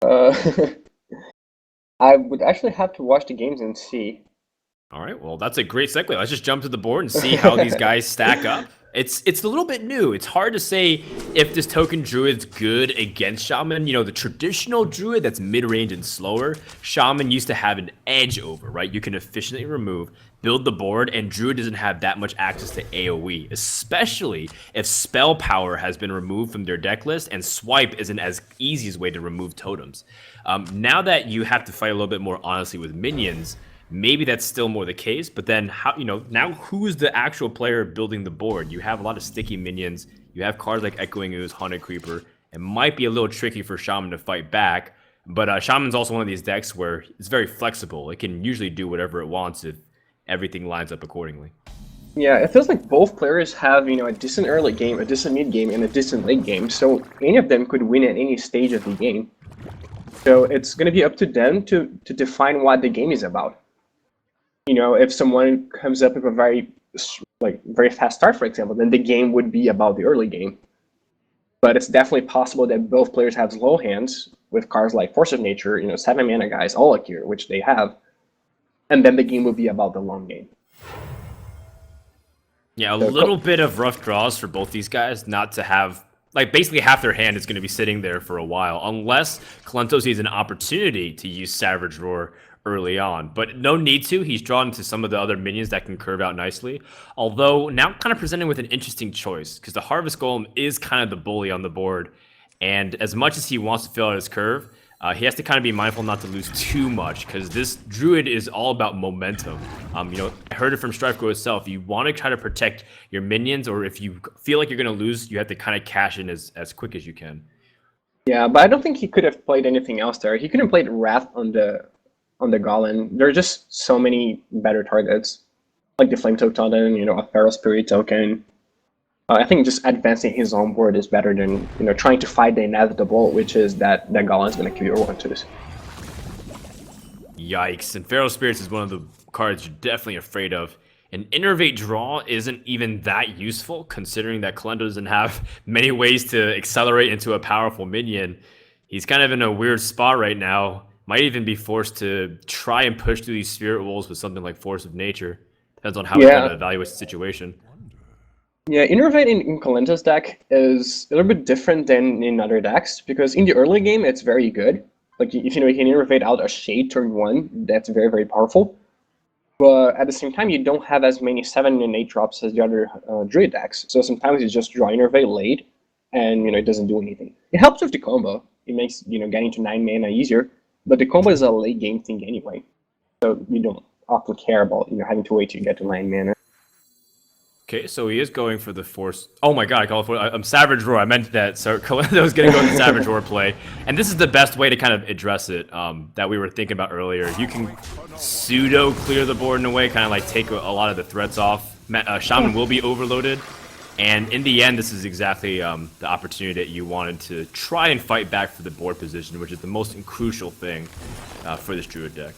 Uh, I would actually have to watch the games and see. All right, well, that's a great segue. Let's just jump to the board and see how these guys stack up. It's a little bit new. It's hard to say if this token druid's good against shaman. You know, the traditional druid that's mid-range and slower, shaman used to have an edge over, right? You can efficiently remove, build the board, and druid doesn't have that much access to AoE, especially if spell power has been removed from their deck list and swipe isn't as easy as way to remove totems. Now that you have to fight a little bit more honestly with minions, maybe that's still more the case, but then how, now who's the actual player building the board? You have a lot of sticky minions, you have cards like Echoing Ooze, Haunted Creeper. It might be a little tricky for Shaman to fight back, but Shaman's also one of these decks where it's very flexible. It can usually do whatever it wants if everything lines up accordingly. Yeah, it feels like both players have, a decent early game, a decent mid game, and a decent late game, so any of them could win at any stage of the game. So it's going to be up to them to define what the game is about. If someone comes up with a very fast start, for example, then the game would be about the early game. But it's definitely possible that both players have slow hands with cards like Force of Nature, 7-mana guys, all like here, which they have, and then the game would be about the long game. Yeah, a little bit of rough draws for both these guys, not to have, like, basically half their hand is going to be sitting there for a while, unless Kolento sees an opportunity to use Savage Roar early on. But no need to. He's drawn to some of the other minions that can curve out nicely. Although, now kind of presenting with an interesting choice, because the Harvest Golem is kind of the bully on the board, and as much as he wants to fill out his curve, he has to kind of be mindful not to lose too much, because this druid is all about momentum. I heard it from StrifeGo itself. You want to try to protect your minions, or if you feel like you're going to lose, you have to kind of cash in as quick as you can. Yeah, but I don't think he could have played anything else there. He couldn't play Wrath on the Golem. There are just so many better targets, like the Flame Totem, a Feral Spirit token. I think just advancing his own board is better than trying to fight the inevitable, which is that Golem is going to kill your one twos. Yikes! And Feral Spirits is one of the cards you're definitely afraid of. An Innervate draw isn't even that useful, considering that Kolento doesn't have many ways to accelerate into a powerful minion. He's kind of in a weird spot right now. Might even be forced to try and push through these Spirit Wolves with something like Force of Nature. Depends on how he kind of evaluates the situation. Yeah, Innervate in Kolento's deck is a little bit different than in other decks, because in the early game, it's very good. Like, if you can Innervate out a Shade turn 1, that's very, very powerful. But at the same time, you don't have as many 7 and 8 drops as the other Druid decks. So sometimes you just draw Innervate late, and it doesn't do anything. It helps with the combo. It makes getting to 9 mana easier, but the combo is a late game thing anyway. So you don't often care about having to wait to get to 9 mana. Okay, so he is going for the Force. Oh my god, I call it for Savage Roar. I meant that. So Kolento was going to go with the Savage Roar play. And this is the best way to kind of address it that we were thinking about earlier. You can pseudo clear the board in a way, kind of like take a lot of the threats off. Shaman will be overloaded. And in the end, this is exactly the opportunity that you wanted to try and fight back for the board position, which is the most crucial thing for this Druid deck.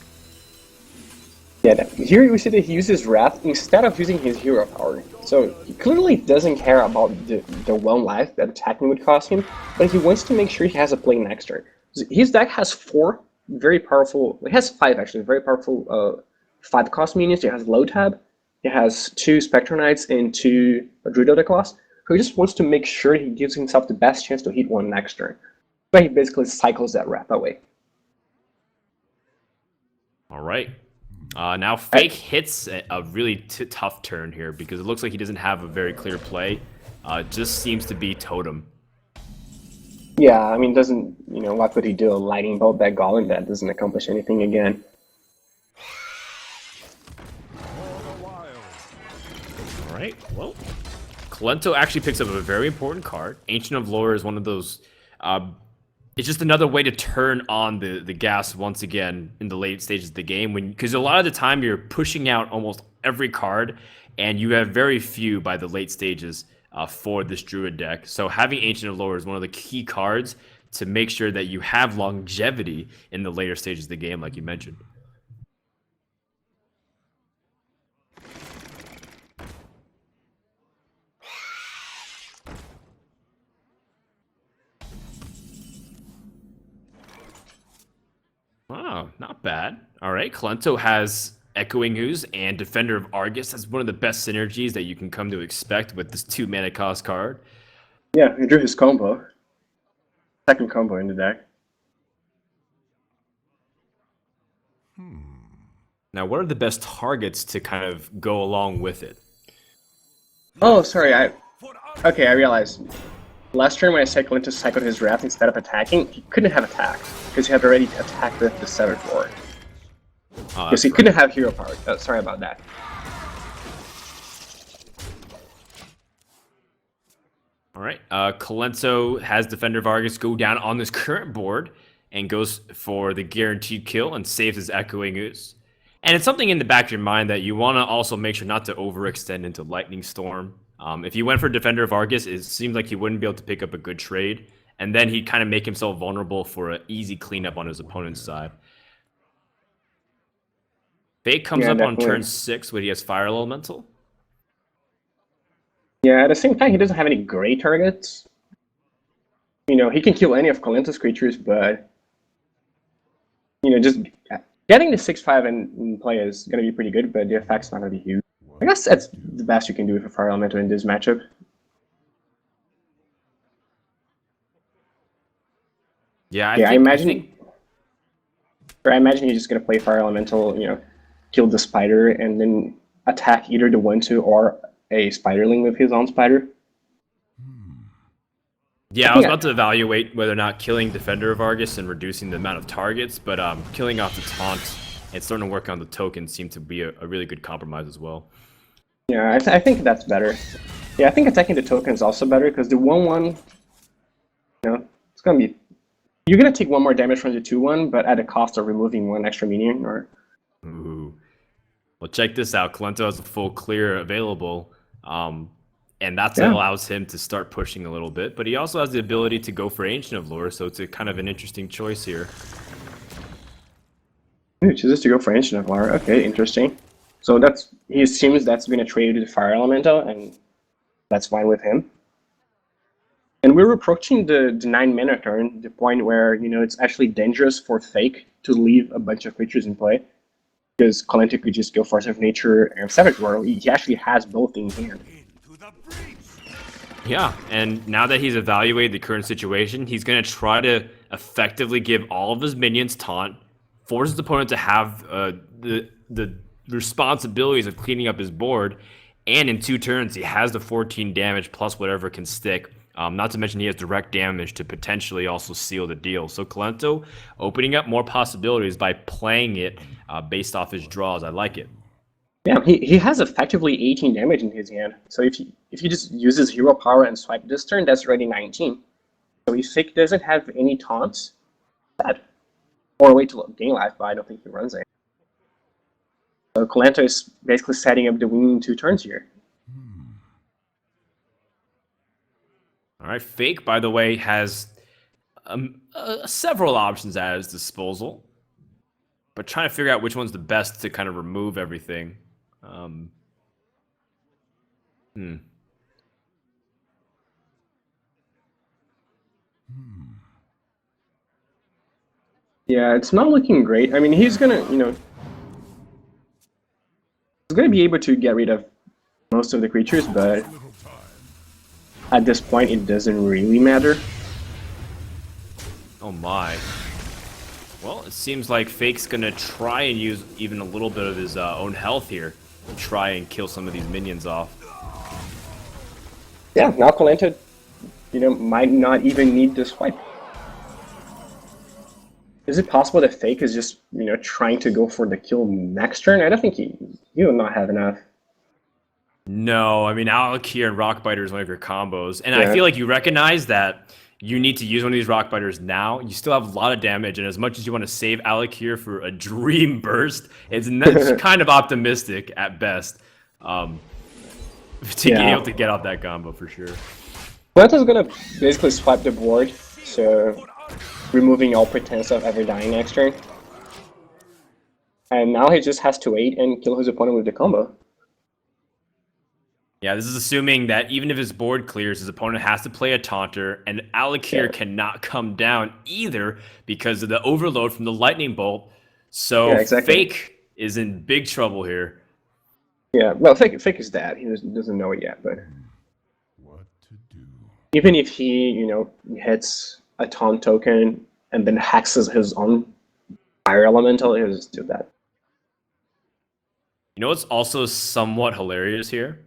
Yeah, here we see that he uses Wrath instead of using his hero power. So he clearly doesn't care about the 1 life that attacking would cost him, but he wants to make sure he has a play next turn. His deck has 4 very powerful, it has 5 actually, very powerful 5 cost minions. It has Low Tab, it has 2 Spectre Knights and 2 Druid of the Claws. So he just wants to make sure he gives himself the best chance to hit 1 next turn. But he basically cycles that Wrath away. Alright. Now Fake hits a really tough turn here because it looks like he doesn't have a very clear play. Just seems to be Totem. Yeah, I mean, what would he do? A Lightning Bolt that Golem that doesn't accomplish anything again. Alright, well, Kolento actually picks up a very important card. Ancient of Lore is one of those... it's just another way to turn on the gas once again in the late stages of the game, because a lot of the time you're pushing out almost every card, and you have very few by the late stages for this Druid deck. So having Ancient of Lore is one of the key cards to make sure that you have longevity in the later stages of the game, like you mentioned. Oh, not bad. All right, Kolento has Echoing Ooze and Defender of Argus. That's one of the best synergies that you can come to expect with this 2 mana cost card. Yeah, he drew his combo. Second combo in the deck. Now, what are the best targets to kind of go along with it? Oh, sorry, Okay, I realized. Last turn when I said Kolento cycled his Wrath instead of attacking, he couldn't have attacked, because he had already attacked with the Severed Ward. Because he couldn't have hero power. Oh, sorry about that. All right, Kolento has Defender of Argus go down on this current board and goes for the guaranteed kill and saves his Echoing Ooze. And it's something in the back of your mind that you want to also make sure not to overextend into Lightning Storm. If he went for Defender of Argus, it seems like he wouldn't be able to pick up a good trade, and then he'd kind of make himself vulnerable for an easy cleanup on his opponent's side. Fake comes up definitely. on turn 6 when he has Fire Elemental. Yeah, at the same time, he doesn't have any great targets. You know, he can kill any of Kolento's creatures, but you know, just getting the 6/5 in play is going to be pretty good, but the effect's not going to be huge. I guess that's the best you can do with a Fire Elemental in this matchup. Yeah, I imagine he's just going to play Fire Elemental, you know, kill the spider, and then attack either the 1/2 or a Spiderling with his own spider. Yeah, I was about to evaluate whether or not killing Defender of Argus and reducing the amount of targets, but killing off the taunt and starting to work on the token seemed to be a really good compromise as well. Yeah, I think that's better. Yeah, I think attacking the token is also better, because the 1/1, you know, it's going to be... You're going to take 1 more damage from the 2/1, but at the cost of removing 1 extra minion, or... Ooh. Well, check this out. Kolento has a full clear available, and that allows him to start pushing a little bit, but he also has the ability to go for Ancient of Lore, so it's a kind of an interesting choice here. He chooses to go for Ancient of Lore. Okay, interesting. So he assumes that's going to trade to the Fire Elemental, and that's fine with him. And we're approaching the 9 mana turn, the point where, you know, it's actually dangerous for Fake to leave a bunch of creatures in play, because Kolento could just go Force of Nature and Savage World. He actually has both in hand. Yeah, and now that he's evaluated the current situation, he's going to try to effectively give all of his minions taunt, force his opponent to have the responsibilities of cleaning up his board, and in 2 turns he has the 14 damage plus whatever can stick. Not to mention he has direct damage to potentially also seal the deal. So Kolento opening up more possibilities by playing it based off his draws. I like it. Yeah, he has effectively 18 damage in his hand. So if he just uses hero power and swipe this turn, that's already 19. So if Fake doesn't have any taunts, or wait to gain life, but I don't think he runs it. So Kolento is basically setting up the winning 2 turns here. All right, Fake, by the way, has several options at his disposal, but trying to figure out which one's the best to kind of remove everything. Yeah, it's not looking great. I mean, he's gonna, you know, he's gonna be able to get rid of most of the creatures, but at this point, it doesn't really matter. Oh my. Well, it seems like Fake's gonna try and use even a little bit of his own health here to try and kill some of these minions off. Yeah, now Kolento, you know, might not even need this swipe. Is it possible that Fake is just, you know, trying to go for the kill next turn? I don't think he will not have enough. No, I mean, Alakir and Rockbiter is one of your combos, and I feel like you recognize that you need to use one of these Rockbiters now. You still have a lot of damage, and as much as you want to save Alakir for a Dream Burst, it's kind of optimistic at best to be able to get off that combo for sure. Kolento's gonna basically swipe the board, so removing all pretense of ever dying next turn. And now he just has to wait and kill his opponent with the combo. Yeah, this is assuming that even if his board clears, his opponent has to play a taunter, and Alakir Yeah, cannot come down either because of the overload from the lightning bolt. So yeah, exactly. Fake is in big trouble here. Yeah, well, Fake is dead. He doesn't know it yet, but What to do? even if he, hits a taunt token and then hexes his own fire elemental, he'll just do that. You know what's also somewhat hilarious here?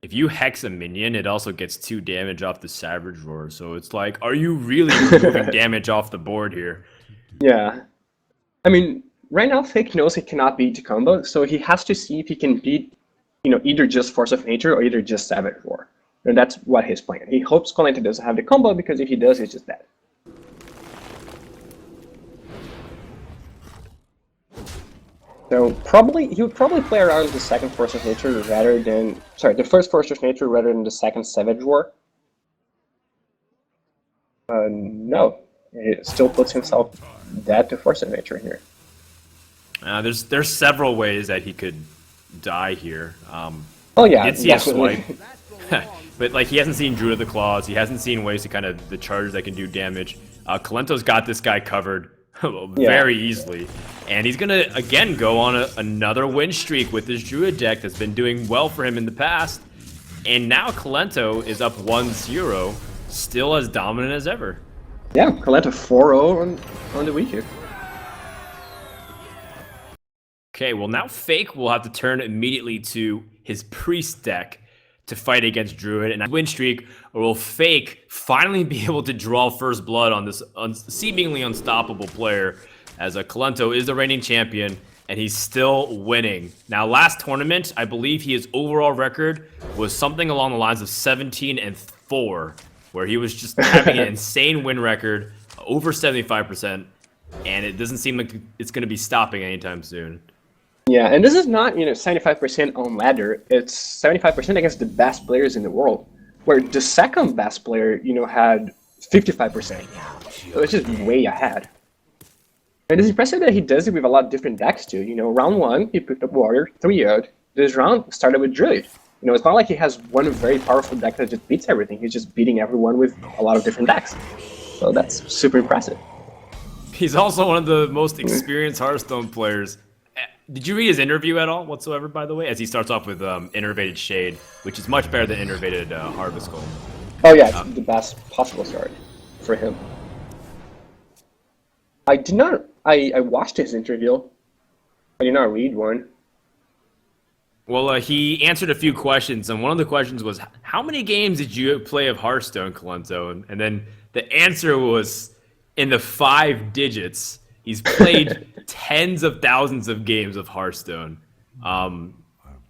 If you hex a minion, it also gets 2 damage off the Savage Roar. So it's like, are you really removing damage off the board here? Yeah. I mean, right now Fake knows he cannot beat the combo, so he has to see if he can beat, either just Force of Nature or either just Savage Roar. And that's what he's playing. He hopes Kolento doesn't have the combo, because if he does, he's just dead. So he would probably play around the second Force of Nature rather than, sorry, the first Force of Nature rather than the second Savage Roar. No, he still puts himself dead to Force of Nature here. There's several ways that he could die here. Oh yeah, he did see a definitely. swipe, but like he hasn't seen Druid of the Claws. He hasn't seen ways to kind of the charges that can do damage. Kolento's got this guy covered very easily, and he's gonna again go on another win streak with this Druid deck that's been doing well for him in the past. And now Kolento is up 1-0, still as dominant as ever. Yeah, Kolento 4-0 on the week here. Okay, well now Fake will have to turn immediately to his Priest deck to fight against Druid and win streak, or will Fake finally be able to draw first blood on this seemingly unstoppable player, as Kolento is the reigning champion and he's still winning. Now last tournament, I believe his overall record was something along the lines of 17-4, where he was just having an insane win record, over 75%, and it doesn't seem like it's going to be stopping anytime soon. Yeah, and this is not, 75% on ladder. It's 75% against the best players in the world, where the second best player, had 55%. So it's just way ahead. And it's impressive that he does it with a lot of different decks too. Round 1, he picked up Warrior, 3-0'd. This round started with Druid. It's not like he has one very powerful deck that just beats everything. He's just beating everyone with a lot of different decks. So that's super impressive. He's also one of the most experienced Hearthstone players. Did you read his interview at all whatsoever, by the way? As he starts off with Innervated Shade, which is much better than Innervated Harvest Gold. Oh yeah, it's the best possible start for him. I did not. I watched his interview. I did not read one. Well, he answered a few questions, and one of the questions was, how many games did you play of Hearthstone, Kolento? And then the answer was in the 5 digits. He's played tens of thousands of games of Hearthstone. And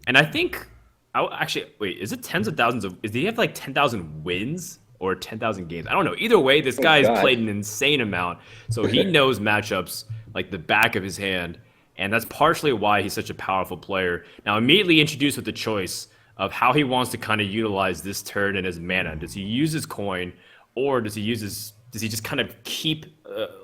I think, actually, wait, is it tens of thousands of, did he have like 10,000 wins or 10,000 games? I don't know. Either way, this guy has played an insane amount. So he knows matchups like the back of his hand. And that's partially why he's such a powerful player. Now, immediately introduced with the choice of how he wants to kind of utilize this turn and his mana. Does he use his coin, or does he just kind of keep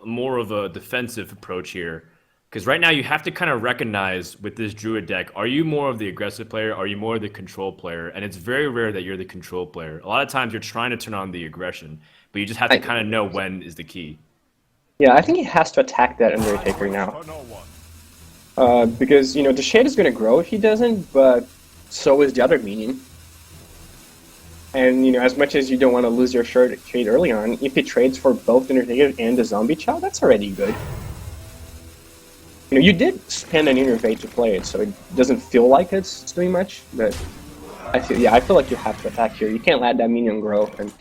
more of a defensive approach here? Because right now you have to kind of recognize with this Druid deck, are you more of the aggressive player? Are you more of the control player? And it's very rare that you're the control player. A lot of times you're trying to turn on the aggression, but you just have to kind of know when is the key. Yeah, I think he has to attack that Undertaker now. Because, the Shade is going to grow if he doesn't, but so is the other minion. And, as much as you don't want to lose your trade early on, if he trades for both the Undertaker and the Zombie Chow, that's already good. You did spend an Innervate to play it, so it doesn't feel like it's doing much, but I feel like you have to attack here. You can't let that minion grow. And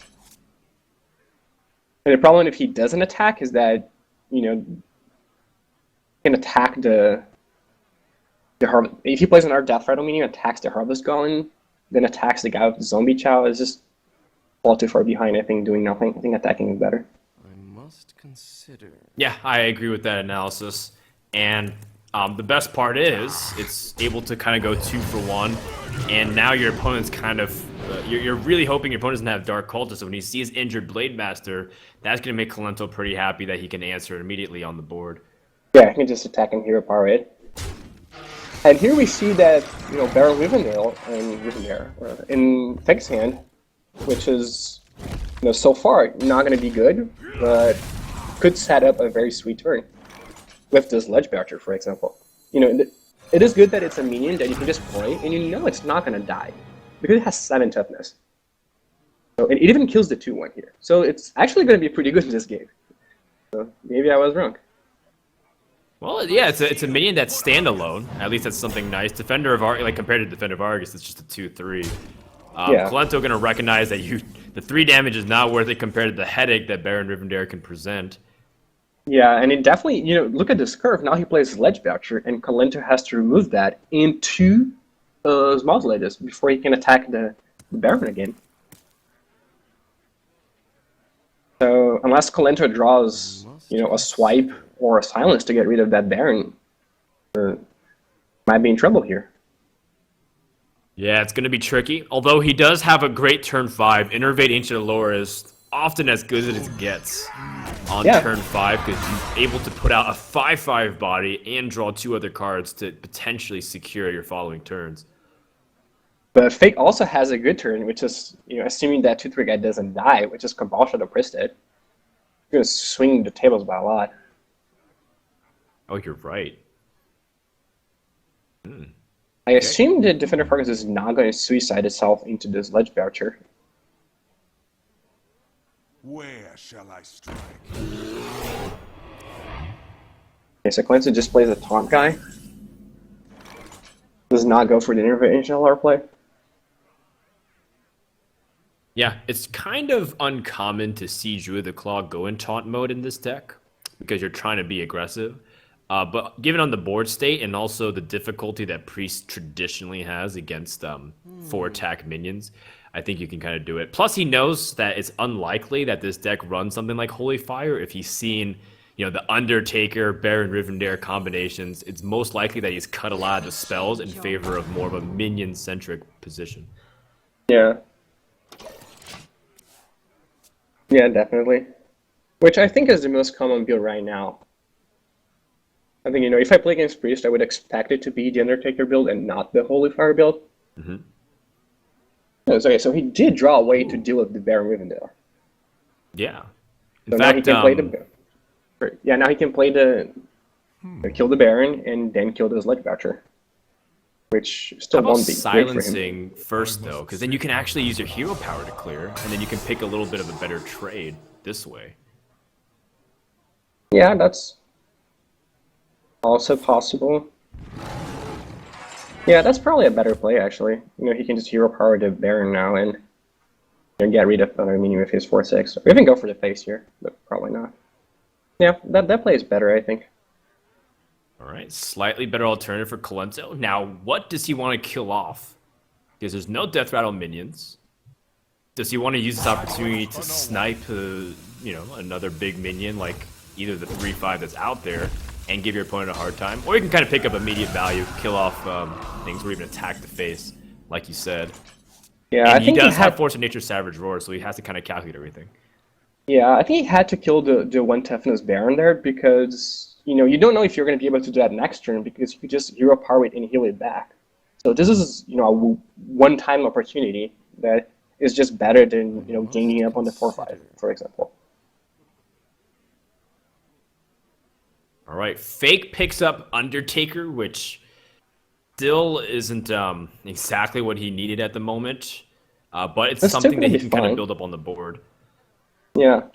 the problem if he doesn't attack is that, he can attack the Harvest. If he plays an Art Death Rattle minion, attacks the Harvest Golem, then attacks the guy with the Zombie Chow, is just fall too far behind, I think, doing nothing. I think attacking is better. I must consider. Yeah, I agree with that analysis. And the best part is it's able to kind of go 2 for 1, and now your opponent's kind of you're really hoping your opponent doesn't have Dark Cultist. So when he sees injured Blade Master, that's going to make Kolento pretty happy that he can answer immediately on the board. Yeah, I can just attack and hero power it. And here we see that, you know, Baron Rivendell in Fig's hand, which is, you know, so far not going to be good, but could set up a very sweet turn with this Ledge Barrier, for example. You know, it is good that it's a minion that you can just play, and you know it's not going to die because it has 7 toughness. So, and it even kills the 2/1 here. So it's actually going to be pretty good in this game. So maybe I was wrong. Well, yeah, it's a minion that's standalone. At least that's something nice. Defender of Argus, like compared to Defender of Argus, it's just a 2/3. Yeah. Kolento gonna recognize that the 3 damage is not worth it compared to the headache that Baron Rivendell can present. Yeah, and it definitely, you know, look at this curve. Now he plays Ledge Boucher, and Kolento has to remove that into Small Ledges before he can attack the Baron again. So unless Kolento draws, you know, a swipe or a silence to get rid of that Baron, might be in trouble here. Yeah, it's gonna be tricky. Although he does have a great turn 5. Innervate Ancient Allure is often as good as it gets on turn 5 because you're able to put out a 5/5 body and draw 2 other cards to potentially secure your following turns. But Fake also has a good turn, which is, you know, assuming that 2/3 guy doesn't die, which is Compulsion of Priesthood. You're gonna swing the tables by a lot. Oh, you're right. I assume the Defender of Argus is not going to suicide itself into this Ledge Boucher. Where shall I strike? Okay, so Kolento just plays a taunt guy. Does not go for the intervention LR play. Yeah, it's kind of uncommon to see Druid the Claw go in taunt mode in this deck because you're trying to be aggressive. But given on the board state and also the difficulty that Priest traditionally has against 4-attack minions, I think you can kind of do it. Plus, he knows that it's unlikely that this deck runs something like Holy Fire. If he's seen, you know, the Undertaker, Baron Rivendell combinations, it's most likely that he's cut a lot of the spells in favor of more of a minion-centric position. Yeah. Yeah, definitely. Which I think is the most common build right now. I think, you know, if I play against Priest, I would expect it to be the Undertaker build and not the Holy Fire build. Mm-hmm. Okay, so he did draw a way to deal with the Baron Rivendell. Yeah. So now he can play the... Yeah, now he can play the... kill the Baron and then kill the Ledge Boucher. Which still won't be great for him. Silencing first, though? Because then you can actually use your hero power to clear, and then you can pick a little bit of a better trade this way. Yeah, that's also possible. Yeah, that's probably a better play, actually. You know, he can just hero power the Baron now and, you know, get rid of another minion with his 4/6. Or even go for the face here, but probably not. Yeah, that play is better, I think. All right, slightly better alternative for Kolento. Now, what does he want to kill off? Because there's no Death Rattle minions. Does he want to use this opportunity to snipe, you know, another big minion like either the 3/5 that's out there and give your opponent a hard time? Or you can kind of pick up immediate value, kill off things, or even attack the face, like you said. Yeah, and I think he does have Force of Nature Savage Roar, so he has to kind of calculate everything. Yeah, I think he had to kill the 1 toughness Baron there because, you know, you don't know if you're going to be able to do that next turn because you could just hero power it and heal it back. So this is, you know, a one-time opportunity that is just better than, you know, ganging up on the 4/5, for example. All right, Fake picks up Undertaker, which still isn't exactly what he needed at the moment, but it's something that he can kind of build up on the board. Yeah,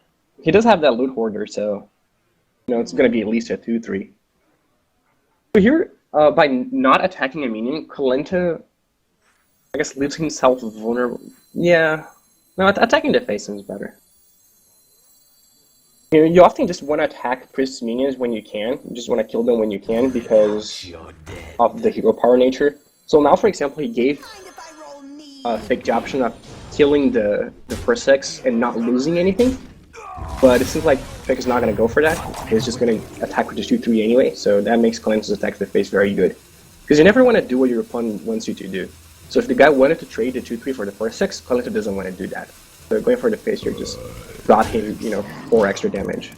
he does have that loot hoarder, so, you know, it's going to be at least a 2/3. So here, by not attacking a minion, Kolento, I guess, leaves himself vulnerable. Yeah, no, attacking the face is better. You know, you often just want to attack Priest's minions when you can. You just want to kill them when you can because of the hero power nature. So now, for example, he gave Fake the option of killing the first 6 and not losing anything. But it seems like Fake is not going to go for that. He's just going to attack with the 2/3 anyway, so that makes Kolento's attack to the face very good. Because you never want to do what your opponent wants you to do. So if the guy wanted to trade the 2/3 for the first 6, Kolento doesn't want to do that. So going for the face here just got him, you know, 4 extra damage.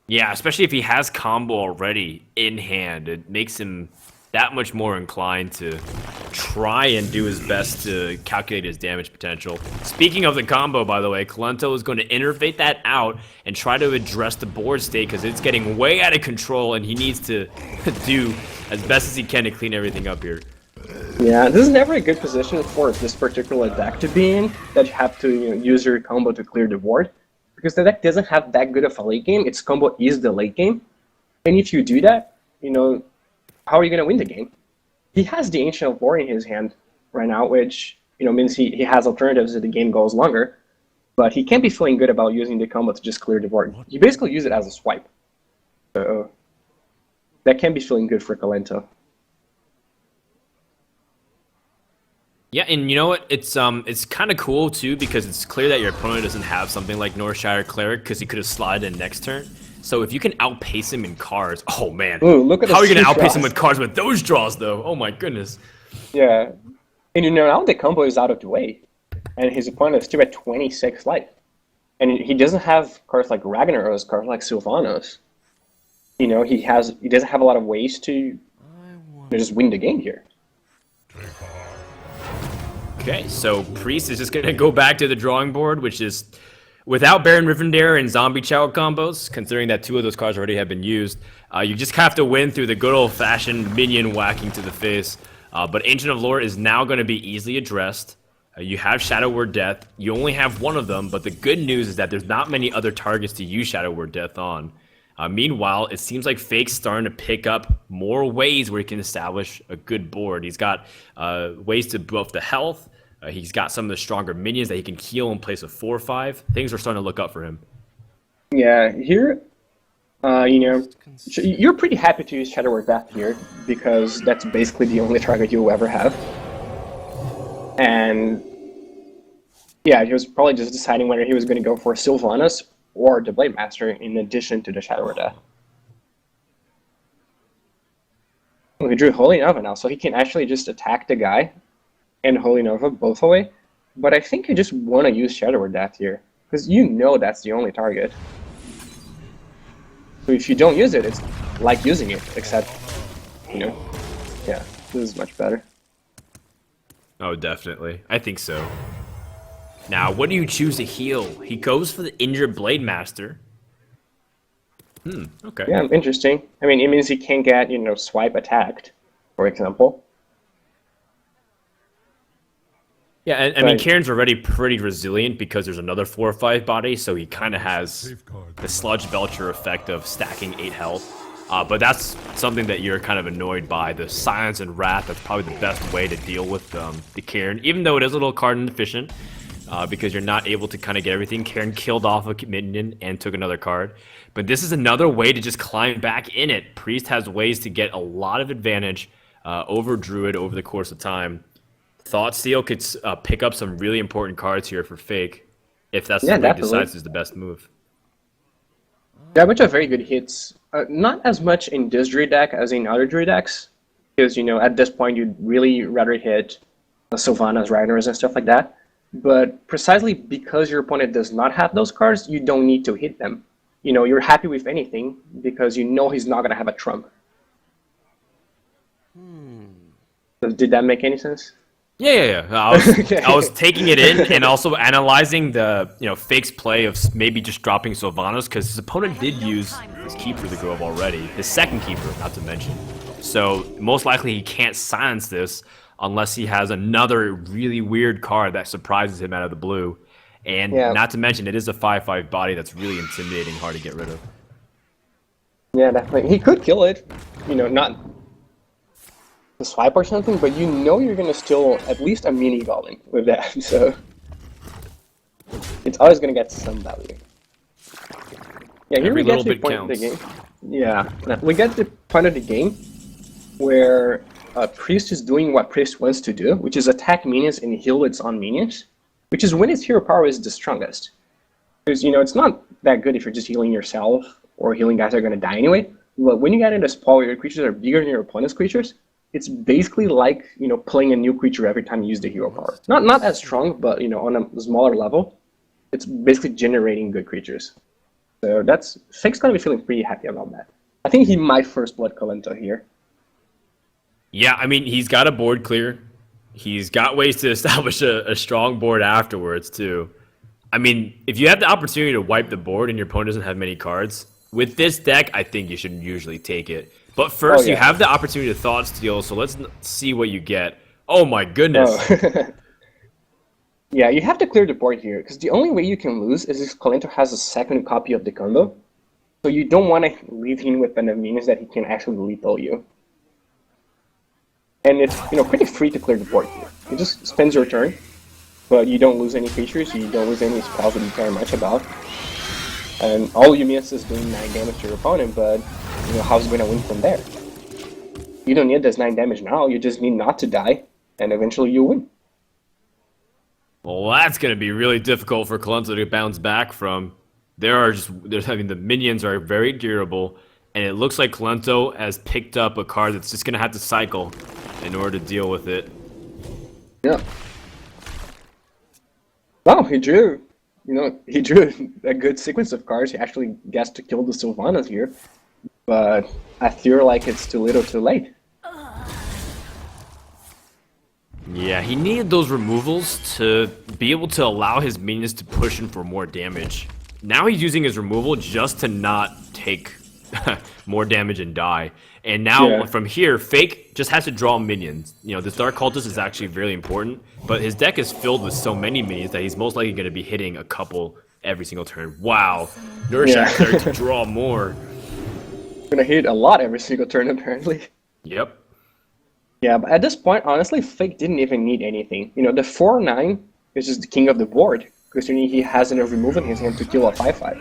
Yeah, especially if he has combo already in hand, it makes him that much more inclined to try and do his best to calculate his damage potential. Speaking of the combo, by the way, Kolento is going to innervate that out and try to address the board state because it's getting way out of control and he needs to do as best as he can to clean everything up here. Yeah, this is never a good position for this particular deck to be in, that you have to use your combo to clear the board. Because the deck doesn't have that good of a late game, its combo is the late game. And if you do that, how are you going to win the game? He has the Ancient of War in his hand right now, which means he has alternatives if the game goes longer. But he can't be feeling good about using the combo to just clear the board. You basically use it as a swipe. So that can be feeling good for Kolento. Yeah, and you know what? It's kind of cool too because it's clear that your opponent doesn't have something like Northshire Cleric because he could have slotted in next turn. So if you can outpace him in cards, oh man, ooh, look at how are you gonna draws. outpace him with cards with those draws though? Oh my goodness. Yeah, and now the combo is out of the way, and his opponent is still at 26 life, and he doesn't have cards like Ragnaros, cards like Sylvanos. He doesn't have a lot of ways to just win the game here. Okay, so Priest is just going to go back to the drawing board, which is without Baron Rivendare and Zombie Chow combos, considering that 2 of those cards already have been used. You just have to win through the good old-fashioned minion whacking to the face. But Ancient of Lore is now going to be easily addressed. You have Shadow Word Death. You only have one of them, but the good news is that there's not many other targets to use Shadow Word Death on. Meanwhile, it seems like Fake's starting to pick up more ways where he can establish a good board. He's got ways to buff the health. He's got some of the stronger minions that he can heal in place of 4 or 5. Things are starting to look up for him. Yeah, here, you're pretty happy to use Shadow Word Death here because that's basically the only target you'll ever have. And yeah, he was probably just deciding whether he was going to go for Sylvanas or the Blade Master in addition to the Shadow Word Death. He drew Holy Nova now, so he can actually just attack the guy and Holy Nova both away, but I think you just want to use Shadow Word Death here, because that's the only target. So if you don't use it, it's like using it, except, yeah, this is much better. Oh, definitely. I think so. Now, what do you choose to heal? He goes for the injured Blade Master. Okay. Yeah, interesting. I mean, it means he can't get, swipe attacked, for example. Yeah, and I mean, Kieran's already pretty resilient because there's another 4 or 5 body, so he kind of has the Sludge Belcher effect of stacking 8 health. But that's something that you're kind of annoyed by. The Silence and Wrath, that's probably the best way to deal with the Kieran, even though it is a little card inefficient because you're not able to kind of get everything. Kieran killed off a minion and took another card. But this is another way to just climb back in it. Priest has ways to get a lot of advantage over Druid over the course of time. Thoughtsteel could pick up some really important cards here for Fake, if that's what he decides is the best move. Yeah, a bunch of very good hits. Not as much in this Druid deck as in other Druid decks, because, at this point you'd really rather hit Sylvanas, Ragnar's, and stuff like that. But precisely because your opponent does not have those cards, you don't need to hit them. You're happy with anything, because he's not going to have a trump. Did that make any sense? Yeah. I was taking it in and also analyzing the Fake's play of maybe just dropping Sylvanas because his opponent did use his Keeper the Grove already, his second Keeper, not to mention. So most likely he can't silence this unless he has another really weird card that surprises him out of the blue. And not to mention, it is a 5/5 body that's really intimidating, hard to get rid of. Yeah, definitely. He could kill it, not the swipe or something, but you're going to steal at least a mini golem with that, so it's always going to get some value. Yeah, here we get to the point of the game. Yeah, we get to the point of the game where Priest is doing what Priest wants to do, which is attack minions and heal its own minions, which is when its hero power is the strongest. Because, it's not that good if you're just healing yourself or healing guys that are going to die anyway, but when you get into a spot where your creatures are bigger than your opponent's creatures, it's basically like, playing a new creature every time you use the hero power. Not as strong, but, on a smaller level, it's basically generating good creatures. So Fake's gonna be feeling pretty happy about that. I think he might first blood Kolento here. Yeah, I mean, he's got a board clear. He's got ways to establish a strong board afterwards, too. I mean, if you have the opportunity to wipe the board and your opponent doesn't have many cards, with this deck, I think you should usually take it. But first, you have the opportunity to Thought Steal, so let's see what you get. Oh my goodness. Oh. Yeah, you have to clear the board here, because the only way you can lose is if Kolento has a second copy of the combo. So you don't want to leave him with enough minions that he can actually lethal you. And it's pretty free to clear the board here. You just spend your turn, but you don't lose any creatures, you don't lose any spells that you care much about. And all you miss is doing 9 damage to your opponent, but how's he going to win from there? You don't need this 9 damage now, you just need not to die, and eventually you win. Well, that's going to be really difficult for Kolento to bounce back from. The minions are very durable, and it looks like Kolento has picked up a card that's just going to have to cycle in order to deal with it. Yeah. Wow, he drew a good sequence of cards. He actually gets to kill the Sylvanas here, but I feel like it's too little too late. Yeah, he needed those removals to be able to allow his minions to push in for more damage. Now he's using his removal just to not take more damage and die. And now from here, Fake just has to draw minions. This Dark Cultist is actually really important, but his deck is filled with so many minions that he's most likely going to be hitting a couple every single turn. Wow, Nourishak there to draw more. Gonna hit a lot every single turn apparently. Yep. Yeah, but at this point, honestly, Fake didn't even need anything. The 4/9 is just the king of the board, considering he has enough removal in his hand to kill a 5/5.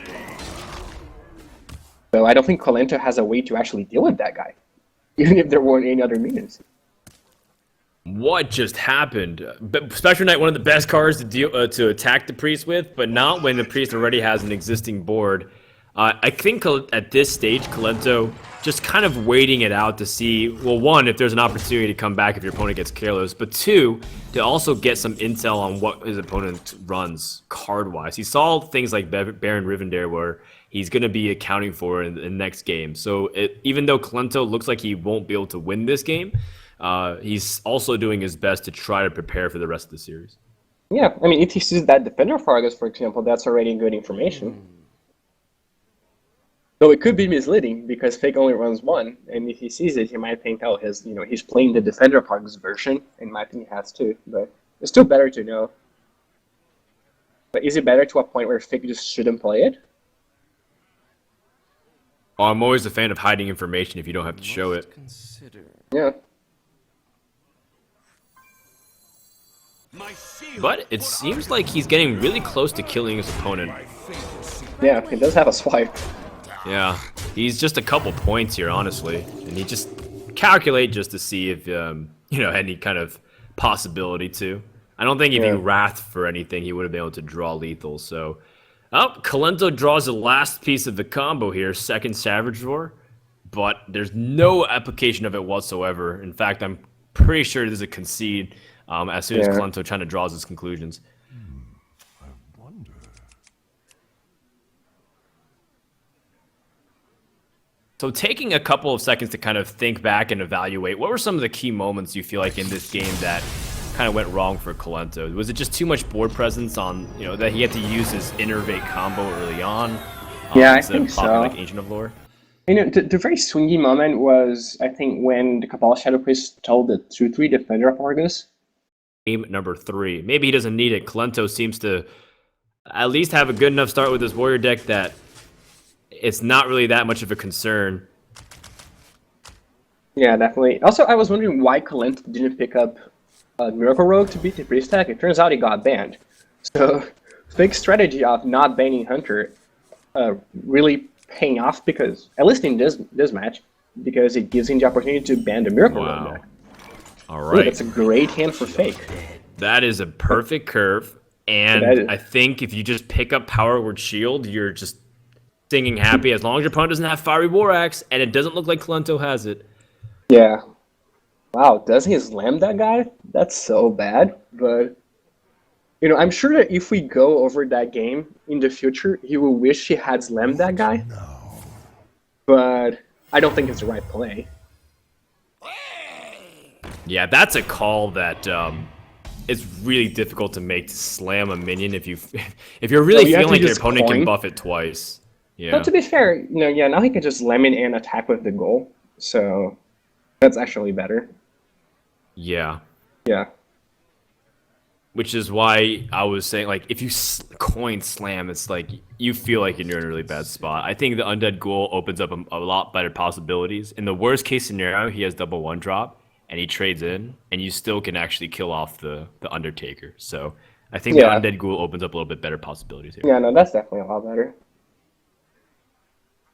So I don't think Kolento has a way to actually deal with that guy, even if there weren't any other minions. What just happened? Spectre Knight, one of the best cards to attack the priest with, but not when the priest already has an existing board. I think at this stage, Kolento just kind of waiting it out to see, well, one, if there's an opportunity to come back if your opponent gets careless, but two, to also get some intel on what his opponent runs card-wise. He saw things like Baron Rivendare where he's going to be accounting for in the next game. So even though Kolento looks like he won't be able to win this game, he's also doing his best to try to prepare for the rest of the series. Yeah, I mean, if he sees that Defender Fargus, for example, that's already good information. So it could be misleading because Fake only runs one, and if he sees it, he might think, oh, he's playing the Defender Fargus version, and might think he has too. But it's still better to know. But is it better to a point where Fake just shouldn't play it? Oh, I'm always a fan of hiding information if you don't have to show it. Yeah. But it seems like he's getting really close to killing his opponent. Yeah, he does have a swipe. Yeah, he's just a couple points here, honestly, and he just calculate just to see if any kind of possibility to. I don't think if he wrath for anything, he would have been able to draw lethal. So, Kolento draws the last piece of the combo here, second Savage Roar, but there's no application of it whatsoever. In fact, I'm pretty sure this is a concede as soon as Kolento trying to draw his conclusions. So taking a couple of seconds to kind of think back and evaluate, what were some of the key moments you feel like in this game that kind of went wrong for Kolento? Was it just too much board presence on, that he had to use his Innervate combo early on? Yeah, I think so. Like Ancient of Lore? The very swingy moment was, I think, when the Cabal Shadow Priest told the 2/3 Defender of Argus. Game number 3. Maybe he doesn't need it. Kolento seems to at least have a good enough start with his warrior deck that it's not really that much of a concern. Yeah, definitely. Also, I was wondering why Kolento didn't pick up Miracle Rogue to beat the Priest deck. It turns out he got banned. So, big strategy of not banning Hunter really paying off because, at least in this match, because it gives him the opportunity to ban the Miracle Rogue deck. All right. That's a great hand for Fake. That is a perfect curve. And I think if you just pick up Power Word Shield, you're just singing happy as long as your opponent doesn't have Fiery War Axe, and it doesn't look like Kolento has it. Yeah. Wow, doesn't he slam that guy? That's so bad, but You know, I'm sure that if we go over that game in the future, he will wish he had slammed that guy. But I don't think it's the right play. Yeah, that's a call that is really difficult to make, to slam a minion if you if you're really you have feeling to like your just opponent coin. can buff it twice. Yeah. But to be fair, you know, yeah, now he can just lemon and attack with the goal. So that's actually better. Yeah. Yeah. Which is why I was saying, like, if you coin slam, it's like you feel like you're in a really bad spot. I think the Undead Ghoul opens up a lot better possibilities. In the worst case scenario, he has double one drop and he trades in, and you still can actually kill off the Undertaker. So I think Yeah. the Undead Ghoul opens up a little bit better possibilities here. Yeah, no, that's definitely a lot better.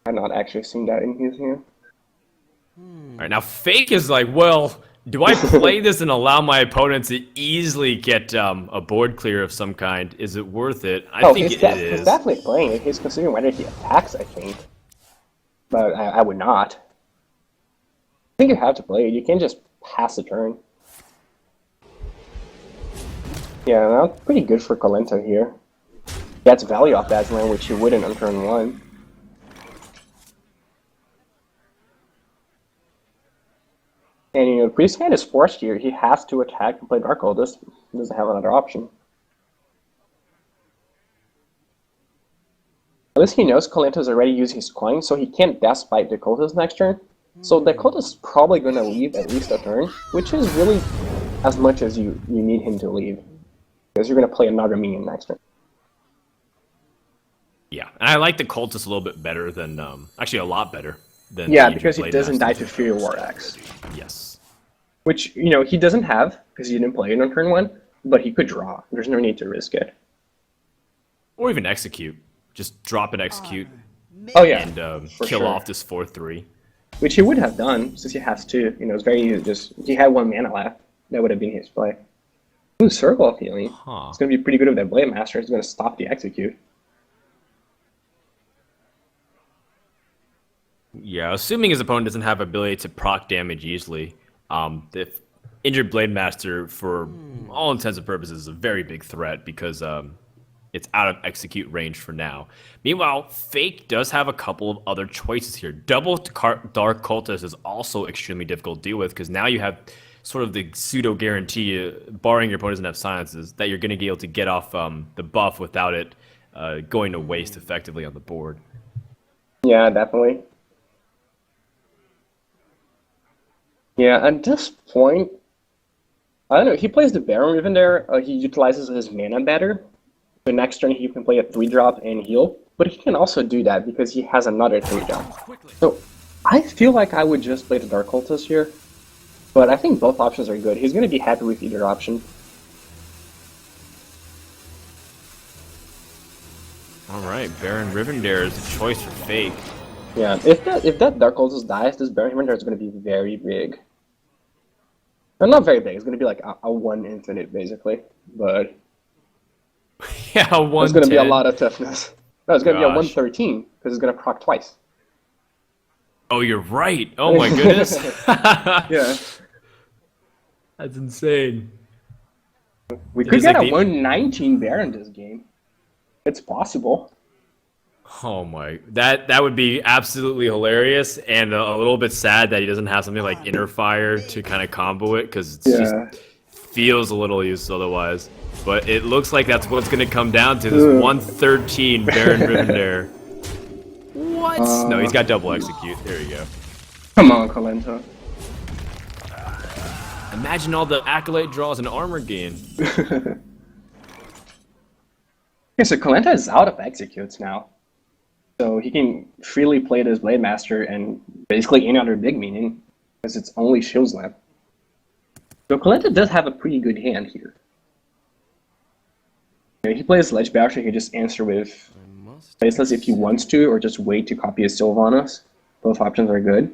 I've not actually seen that in his hand. All right, now Fake is like, well, do I play this and allow my opponent to easily get a board clear of some kind? Is it worth it? I think it is. He's definitely playing it. He's considering whether he attacks, I think. But I would not. I think you have to play it. You can't just pass the turn. Yeah, that's pretty good for Kolento here. He gets value off that land, which he wouldn't on turn 1. And, you know, Priest hand is forced here. He has to attack and play Dark Cultist. He doesn't have another option. At least he knows Kolento's already used his coin, so he can't Death Bite the Cultist next turn. So the Cultist is probably going to leave at least a turn, which is really as much as you need him to leave. Because you're going to play another minion next turn. Yeah, and I like the Cultist a little bit better than, actually a lot better than Yeah, the because he Blade doesn't die Master. to Fury War Axe. Yes. Which, you know, he doesn't have, because he didn't play it on turn 1, but he could draw. There's no need to risk it. Or even execute. Just drop and execute Oh yeah, and for kill sure. off this 4-3. Which he would have done, since he has 2. You know, it's very easy. Just he had 1 mana left. That would have been his play. Ooh, Circle of Healing. Huh. It's going to be pretty good with that Blade Master. It's going to stop the execute. Yeah, assuming his opponent doesn't have ability to proc damage easily, the injured Blade Master, for all intents and purposes, is a very big threat because it's out of execute range for now. Meanwhile, Fake does have a couple of other choices here. Double Dark Cultist is also extremely difficult to deal with because now you have sort of the pseudo guarantee, barring your opponent doesn't have silences, that you're going to be able to get off the buff without it going to waste effectively on the board. Yeah, definitely. Yeah, at this point, I don't know, he plays the Baron Riven there. He utilizes his mana better. The next turn he can play a 3-drop and heal, but he can also do that because he has another 3-drop. So I feel like I would just play the Dark Cultist here, but I think both options are good. He's going to be happy with either option. Alright, Baron Rivendare is the choice for Fake. Yeah, if that Dark Cultist dies, this Baron Riven is going to be very big. Well, not very big, it's going to be like a 1 infinite basically, but Yeah, 1 it's going to be a lot of toughness. No, it's going to be a Gosh. 113 because it's going to proc twice. Oh, you're right. Oh my goodness. Yeah. That's insane. We It could is get like a the- 119 Baron this game. It's possible. Oh my, that would be absolutely hilarious and a little bit sad that he doesn't have something like Inner Fire to kind of combo it because it Yeah. just feels a little useless otherwise. But it looks like that's what's going to come down to, this Ugh. 113 Baron Rivendare. What? No, he's got double execute. There you go. Come on, Kolento. Imagine all the accolade draws and armor gain. Okay, so Kolento is out of executes now. So he can freely play this Blade Master and basically any other big minion, because it's only shields left. So Kolento does have a pretty good hand here. You know, he plays Ledge Basher, he can just answer with Faceless if he wants to, or just wait to copy his Sylvanas. Both options are good.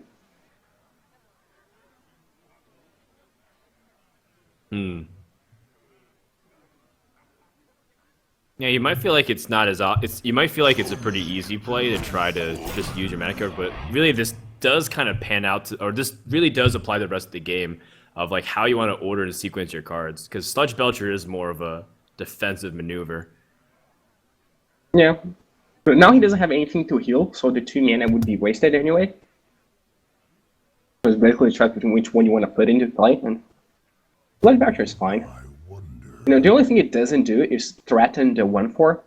Yeah, you might feel like it's not as you might feel like it's a pretty easy play to try to just use your mana card, but really this does kind of pan out to, or this really does apply to the rest of the game of like how you want to order and sequence your cards. Because Sludge Belcher is more of a defensive maneuver. Yeah. But now he doesn't have anything to heal, so the 2 mana would be wasted anyway. So it's basically a choice between which one you want to put into play, and Blood Voucher is fine. You know, the only thing it doesn't do is threaten the 1/4.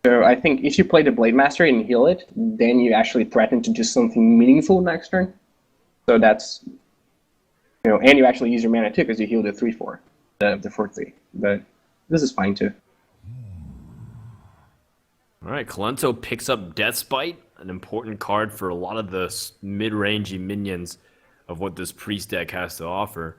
So I think if you play the Blade Master and heal it, then you actually threaten to do something meaningful next turn. So that's, you know, and you actually use your mana too because you heal the 3/4, the 4/3. But this is fine too. All right, Kolento picks up Deathspite, an important card for a lot of the mid-rangey minions of what this priest deck has to offer.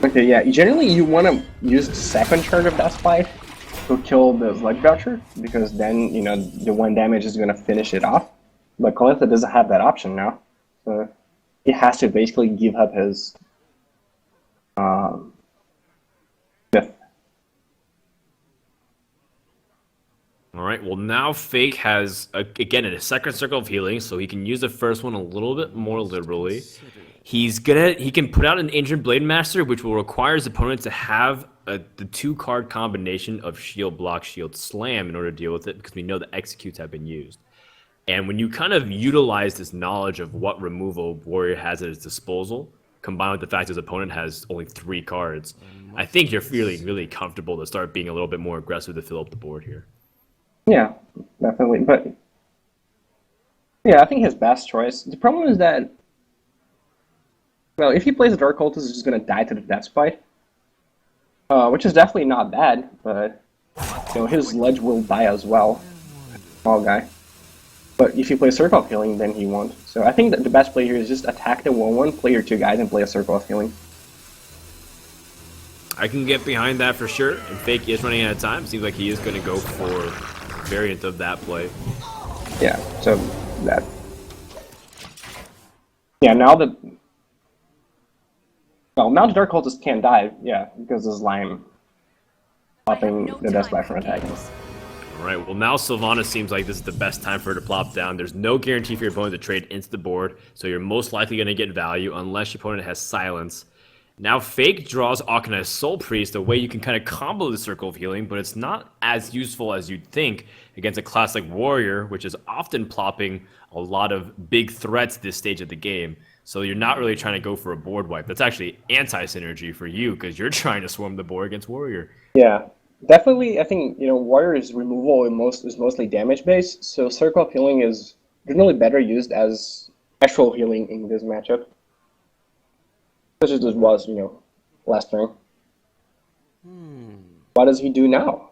Okay, yeah, generally you want to use the second turn of Deathspite to kill the Sludge Belcher, because then, you know, the 1 damage is going to finish it off. But Kolento doesn't have that option now, so he has to basically give up his 5th. All right, well now Fake has, again, a second circle of healing, so he can use the first one a little bit more liberally. He can put out an Ancient Blade Master, which will require his opponent to have the 2-card combination of Shield Block, Shield Slam in order to deal with it, because we know the executes have been used. And when you kind of utilize this knowledge of what removal Warrior has at his disposal, combined with the fact his opponent has only 3 cards, I think you're feeling really comfortable to start being a little bit more aggressive to fill up the board here. Yeah, definitely. But yeah, I think his best choice. The problem is that, well, if he plays a Dark Cultist, he's just going to die to the Deathspite, which is definitely not bad, but you know, his Ledge will die as well. Small guy. But if you play Circle of Healing, then he won't. So I think that the best play here is just attack the 1/1, play your 2 guys, and play a Circle of Healing. I can get behind that for sure, and Fake is running out of time. Seems like he is going to go for a variant of that play. Yeah, so that. Yeah, now the. Well, now the Dark Cultist can't die, yeah, because his Lime stopping the Deathspite from attacking. Alright, well now Sylvanas seems like this is the best time for her to plop down. There's no guarantee for your opponent to trade into the board, so you're most likely going to get value unless your opponent has Silence. Now Fake draws Akanai's Soul Priest, a way you can kind of combo the Circle of Healing, but it's not as useful as you'd think against a class like Warrior, which is often plopping a lot of big threats this stage of the game. So you're not really trying to go for a board wipe. That's actually anti-synergy for you, because you're trying to swarm the board against Warrior. Yeah, definitely. I think, you know, Warrior's removal is mostly damage based, so Circle of Healing is generally better used as actual healing in this matchup, such as it was, you know, last turn. What does he do now?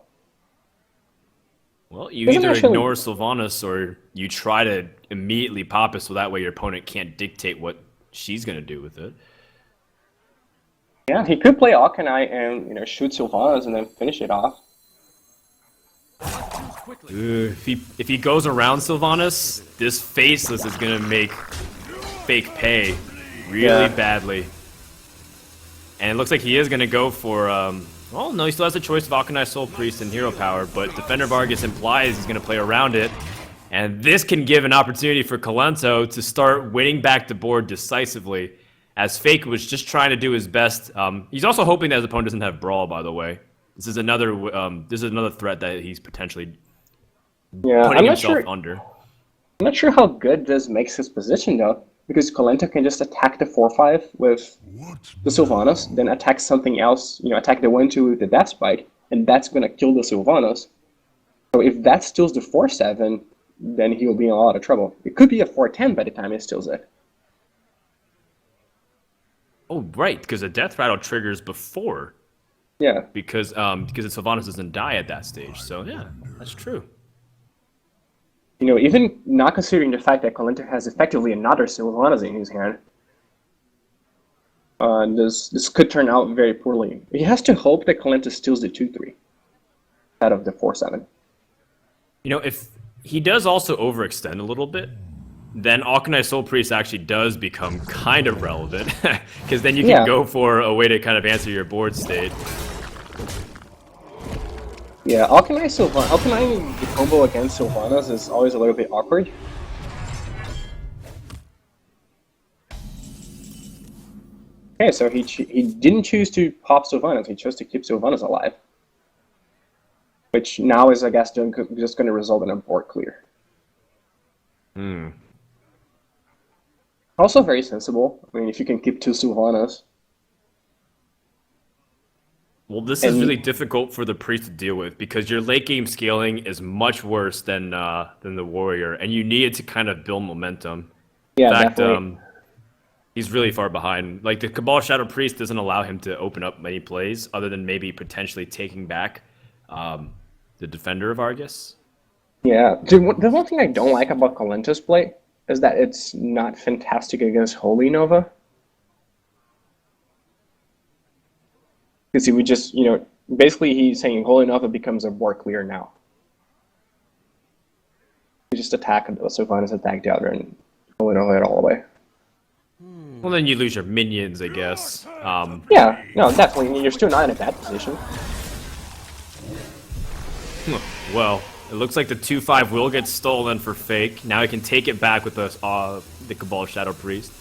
Well, you either ignore Sylvanas or you try to immediately pop it, so that way your opponent can't dictate what she's going to do with it. Yeah, he could play Akanai and, you know, shoot Sylvanas and then finish it off. If he goes around Sylvanas, this Faceless is going to make Fake pay really badly. And it looks like he is going to go for, well, no, he still has a choice of Akanai Soul Priest and Hero Power, but Defender Vargas implies he's going to play around it. And this can give an opportunity for Kolento to start winning back the board decisively, as Fake was just trying to do his best. He's also hoping that his opponent doesn't have Brawl, by the way. This is another threat that he's potentially putting himself under. I'm not sure how good this makes his position, though, because Kolento can just attack the 4/5 with the Sylvanas, then attack something else, you know, attack the 1/2 with the Deathspite, and that's going to kill the Sylvanas. So if that steals the 4/7, then he will be in a lot of trouble. It could be a 4/10 by the time it steals it. Oh, right, because the Death Rattle triggers before. Yeah. Because the Sylvanas doesn't die at that stage. So, yeah, that's true. You know, even not considering the fact that Kolento has effectively another Sylvanas in his hand, this could turn out very poorly. He has to hope that Kolento steals the 2/3 out of the 4/7. You know, if he does also overextend a little bit, then Akanai Soul Priest actually does become kind of relevant, because then you can go for a way to kind of answer your board state. Yeah, Alkanai the combo against Sylvanas is always a little bit awkward. Okay, so he didn't choose to pop Sylvanas, he chose to keep Sylvanas alive. Which now is, I guess, just going to result in a board clear. Also very sensible. I mean, if you can keep 2 Sylvanas. Well, this is really difficult for the priest to deal with because your late game scaling is much worse than the warrior, and you need to kind of build momentum. Yeah, In fact, definitely. he's really far behind. Like the Cabal Shadow Priest doesn't allow him to open up many plays, other than maybe potentially taking back the Defender of Argus. Yeah, dude, the one thing I don't like about Kolento's play is that it's not fantastic against Holy Nova. Because he would just, basically he's saying Holy Nova becomes a board clear now. You just attack Sylvanas, attack the other, and Holy Nova it all the way. Well, then you lose your minions, I guess. Yeah, no, definitely. You're still not in a bad position. Well, it looks like the 2/5 will get stolen for Fake. Now he can take it back with the Cabal Shadow Priest.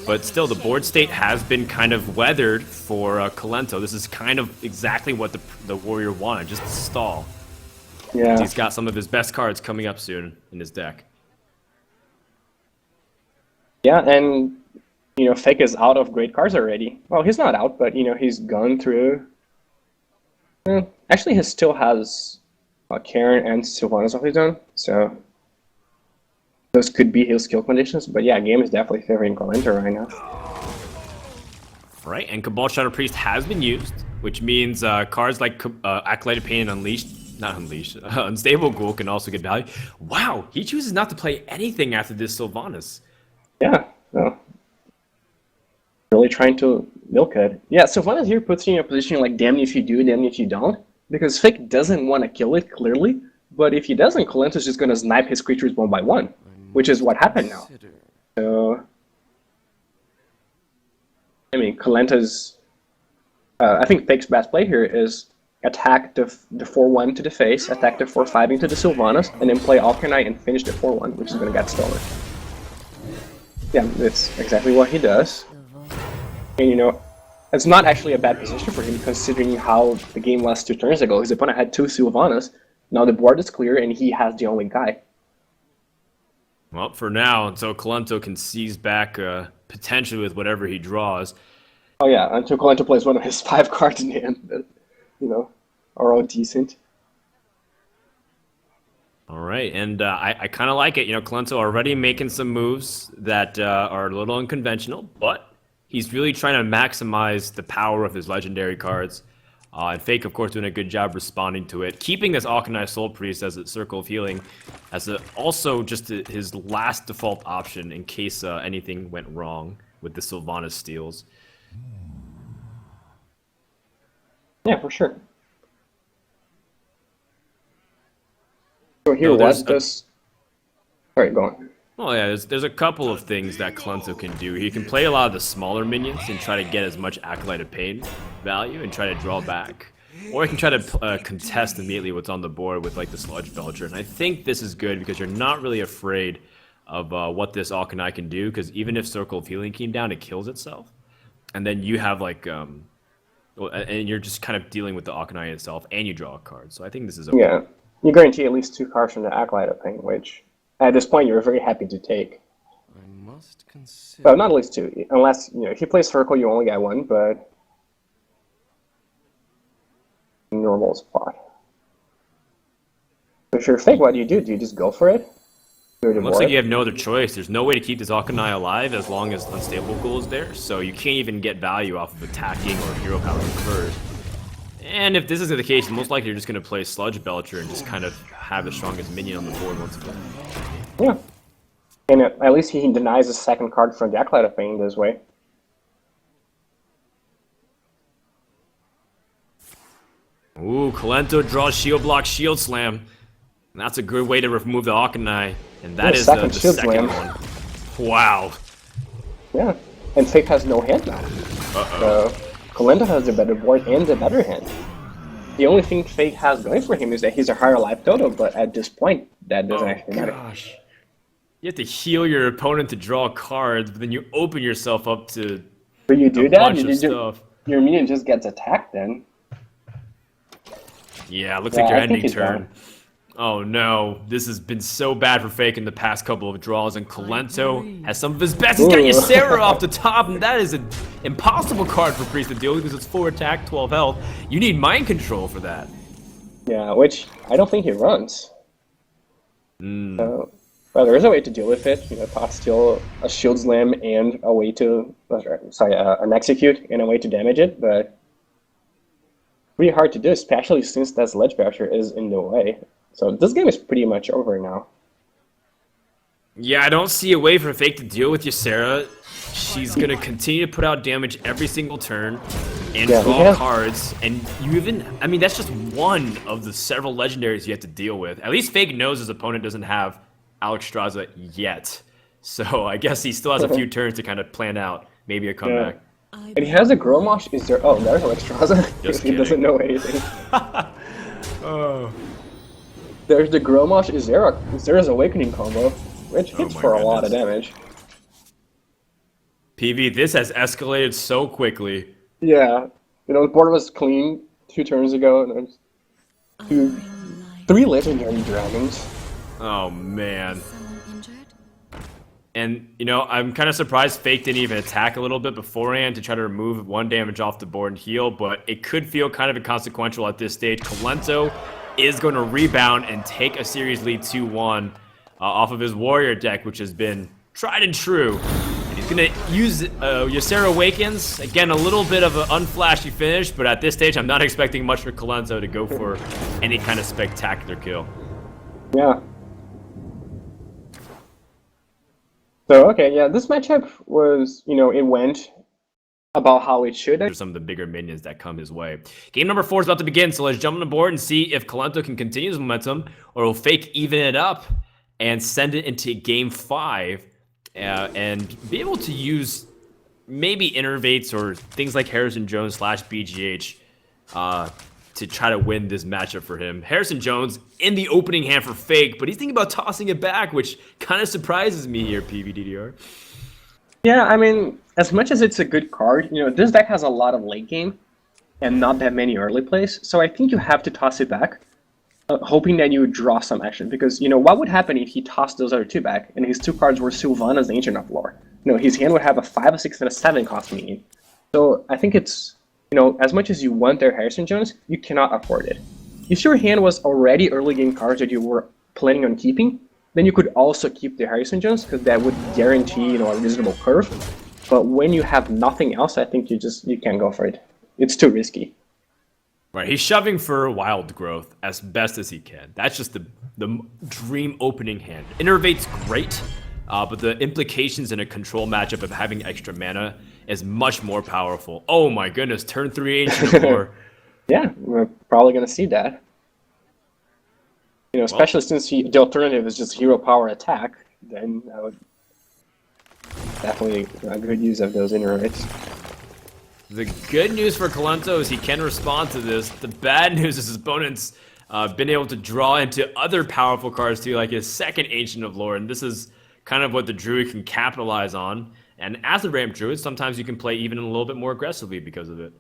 But still, the board state has been kind of weathered for Kolento. This is kind of exactly what the warrior wanted, just stall. Yeah. He's got some of his best cards coming up soon in his deck. Yeah, and, Fake is out of great cards already. Well, he's not out, but, he's gone through... actually, he still has Karen and Sylvanas of his own, so... Those could be his skill conditions, but yeah, game is definitely favoring Kolento right now. Right, and Cabal Shadow Priest has been used, which means cards like Acolyte of Pain and Unstable Ghoul can also get value. Wow, he chooses not to play anything after this Sylvanas. Yeah, no. Really trying to milk it. Yeah, Sylvanas here puts you in a position like, damn if you do, damn if you don't, because Fake doesn't want to kill it, clearly, but if he doesn't, Kolento's just going to snipe his creatures one by one. Which is what happened now. So, I mean, Kolento's... I think Fake's best play here is attack the 4-1 to the face, attack the 4-5 into the Sylvanas, and then play Alkanai and finish the 4-1, which is going to get stolen. Yeah, that's exactly what he does. And, it's not actually a bad position for him, considering how the game was 2 turns ago. His opponent had 2 Sylvanas, now the board is clear, and he has the only guy. Well, for now, until Kolento can seize back potentially with whatever he draws. Oh yeah, until Kolento plays one of his 5 cards in the end that, are all decent. All right, and I kind of like it. Kolento already making some moves that are a little unconventional, but he's really trying to maximize the power of his legendary cards. And Fake, of course, doing a good job responding to it. Keeping this Alkanai Soul Priest as a Circle of Healing as also just his last default option in case anything went wrong with the Sylvanas steals. Yeah, for sure. So here, what does... Alright, go on. Well, yeah, there's a couple of things that Kolento can do. He can play a lot of the smaller minions and try to get as much Acolyte of Pain value and try to draw back. Or he can try to contest immediately what's on the board with like the Sludge Belcher. And I think this is good because you're not really afraid of what this Alkanai can do, because even if Circle of Healing came down, it kills itself. And then you have like, and you're just kind of dealing with the Alkanai itself and you draw a card. So I think this is okay. Yeah, you guarantee at least 2 cards from the Acolyte of Pain, which... At this point, you're very happy to take. I must consider... Well, not at least 2. Unless, if you play Circle, you only get 1, but... Normal spot. So if you're Fake, what do you do? Do you just go for it? It looks like you have no other choice. There's no way to keep this Alkanai alive as long as Unstable Ghoul is there, so you can't even get value off of attacking or hero power conferred. And if this isn't the case, most likely you're just going to play Sludge Belcher and just kind of have the strongest minion on the board once again. Yeah. And at least he denies the 2nd card from the Acolyte of Pain this way. Ooh, Kolento draws Shield Block, Shield Slam. And that's a good way to remove the Alkanai. And that is the second one. Wow. Yeah. And Fake has no hand now. So Kolento has the better board and the better hand. The only thing Fake has going for him is that he's a higher life total, but at this point, that doesn't actually matter. Gosh. You have to heal your opponent to draw cards, but then you open yourself up to But you do a that, bunch of stuff. your minion just gets attacked then. Yeah, looks Yeah, like your I think ending he's turn. done. Oh no, this has been so bad for Fake in the past couple of draws, and Kolento has some of his best. He's got Ooh. Ysera off the top, and that is an impossible card for Priest to deal with because it's 4 attack, 12 health. You need mind control for that. Yeah, which I don't think he runs. Well, there is a way to deal with it. You know, toss steal a shield slam and a way to, an execute and a way to damage it, but pretty hard to do, especially since that Sledge Basher is in the way. So this game is pretty much over now. Yeah, I don't see a way for Fake to deal with Ysera. She's gonna continue to put out damage every single turn and draw cards. And you even, I mean, that's just one of the several legendaries you have to deal with. At least Fake knows his opponent doesn't have Alex Straza yet. So I guess he still has a few turns to kind of plan out maybe a comeback. And he has a Gromosh. Is there? Oh, there's Alex Straza. Just He kidding. doesn't know anything. Oh. There's the Gromosh Ysera's Awakening combo, which hits my for a lot of goodness. damage. PV, this has escalated so quickly. Yeah, you know, the board was clean 2 turns ago, and there's 3 legendary dragons. Oh man. And, you know, I'm kind of surprised Fake didn't even attack a little bit beforehand to try to remove 1 damage off the board and heal, but it could feel kind of inconsequential at this stage. Kolento is going to rebound and take a series lead 2-1 off of his Warrior deck, which has been tried and true. And he's going to use Ysera Awakens. Again, a little bit of an unflashy finish, but at this stage, I'm not expecting much for Kolento to go for any kind of spectacular kill. Yeah. So, okay, yeah, this matchup was, you know, it went about how it should. There's some of the bigger minions that come his way. Game number 4 is about to begin, so let's jump on the board and see if Kolento can continue his momentum, or will Fake even it up and send it into game 5 and be able to use maybe innervates or things like Harrison Jones / BGH to try to win this matchup for him. Harrison Jones in the opening hand for Fake, but he's thinking about tossing it back, which kind of surprises me here, PVDDR. Yeah, I mean, as much as it's a good card, you know, this deck has a lot of late game and not that many early plays, so I think you have to toss it back, hoping that you would draw some action, because, you know, what would happen if he tossed those other 2 back and his 2 cards were Sylvanas, the Ancient of Lore? You know, his hand would have a 5, a 6, and a 7 cost minion. So I think it's, you know, as much as you want their Harrison Jones, you cannot afford it. If your hand was already early game cards that you were planning on keeping, then you could also keep the Harrison Jones, because that would guarantee, you know, a reasonable curve. But when you have nothing else, I think you can't go for it. It's too risky. Right, he's shoving for wild growth as best as he can. That's just the dream opening hand. Innervate's great, but the implications in a control matchup of having extra mana is much more powerful. Oh my goodness, turn 3 Ancient of Lore. Yeah, we're probably going to see that. You know, especially since the alternative is just hero power attack, then I would definitely a good use of those innervates. The good news for Kolento is he can respond to this. The bad news is his opponent's been able to draw into other powerful cards too, like his 2nd Ancient of Lore, and this is kind of what the Druid can capitalize on. And as a ramp Druid, sometimes you can play even a little bit more aggressively because of it.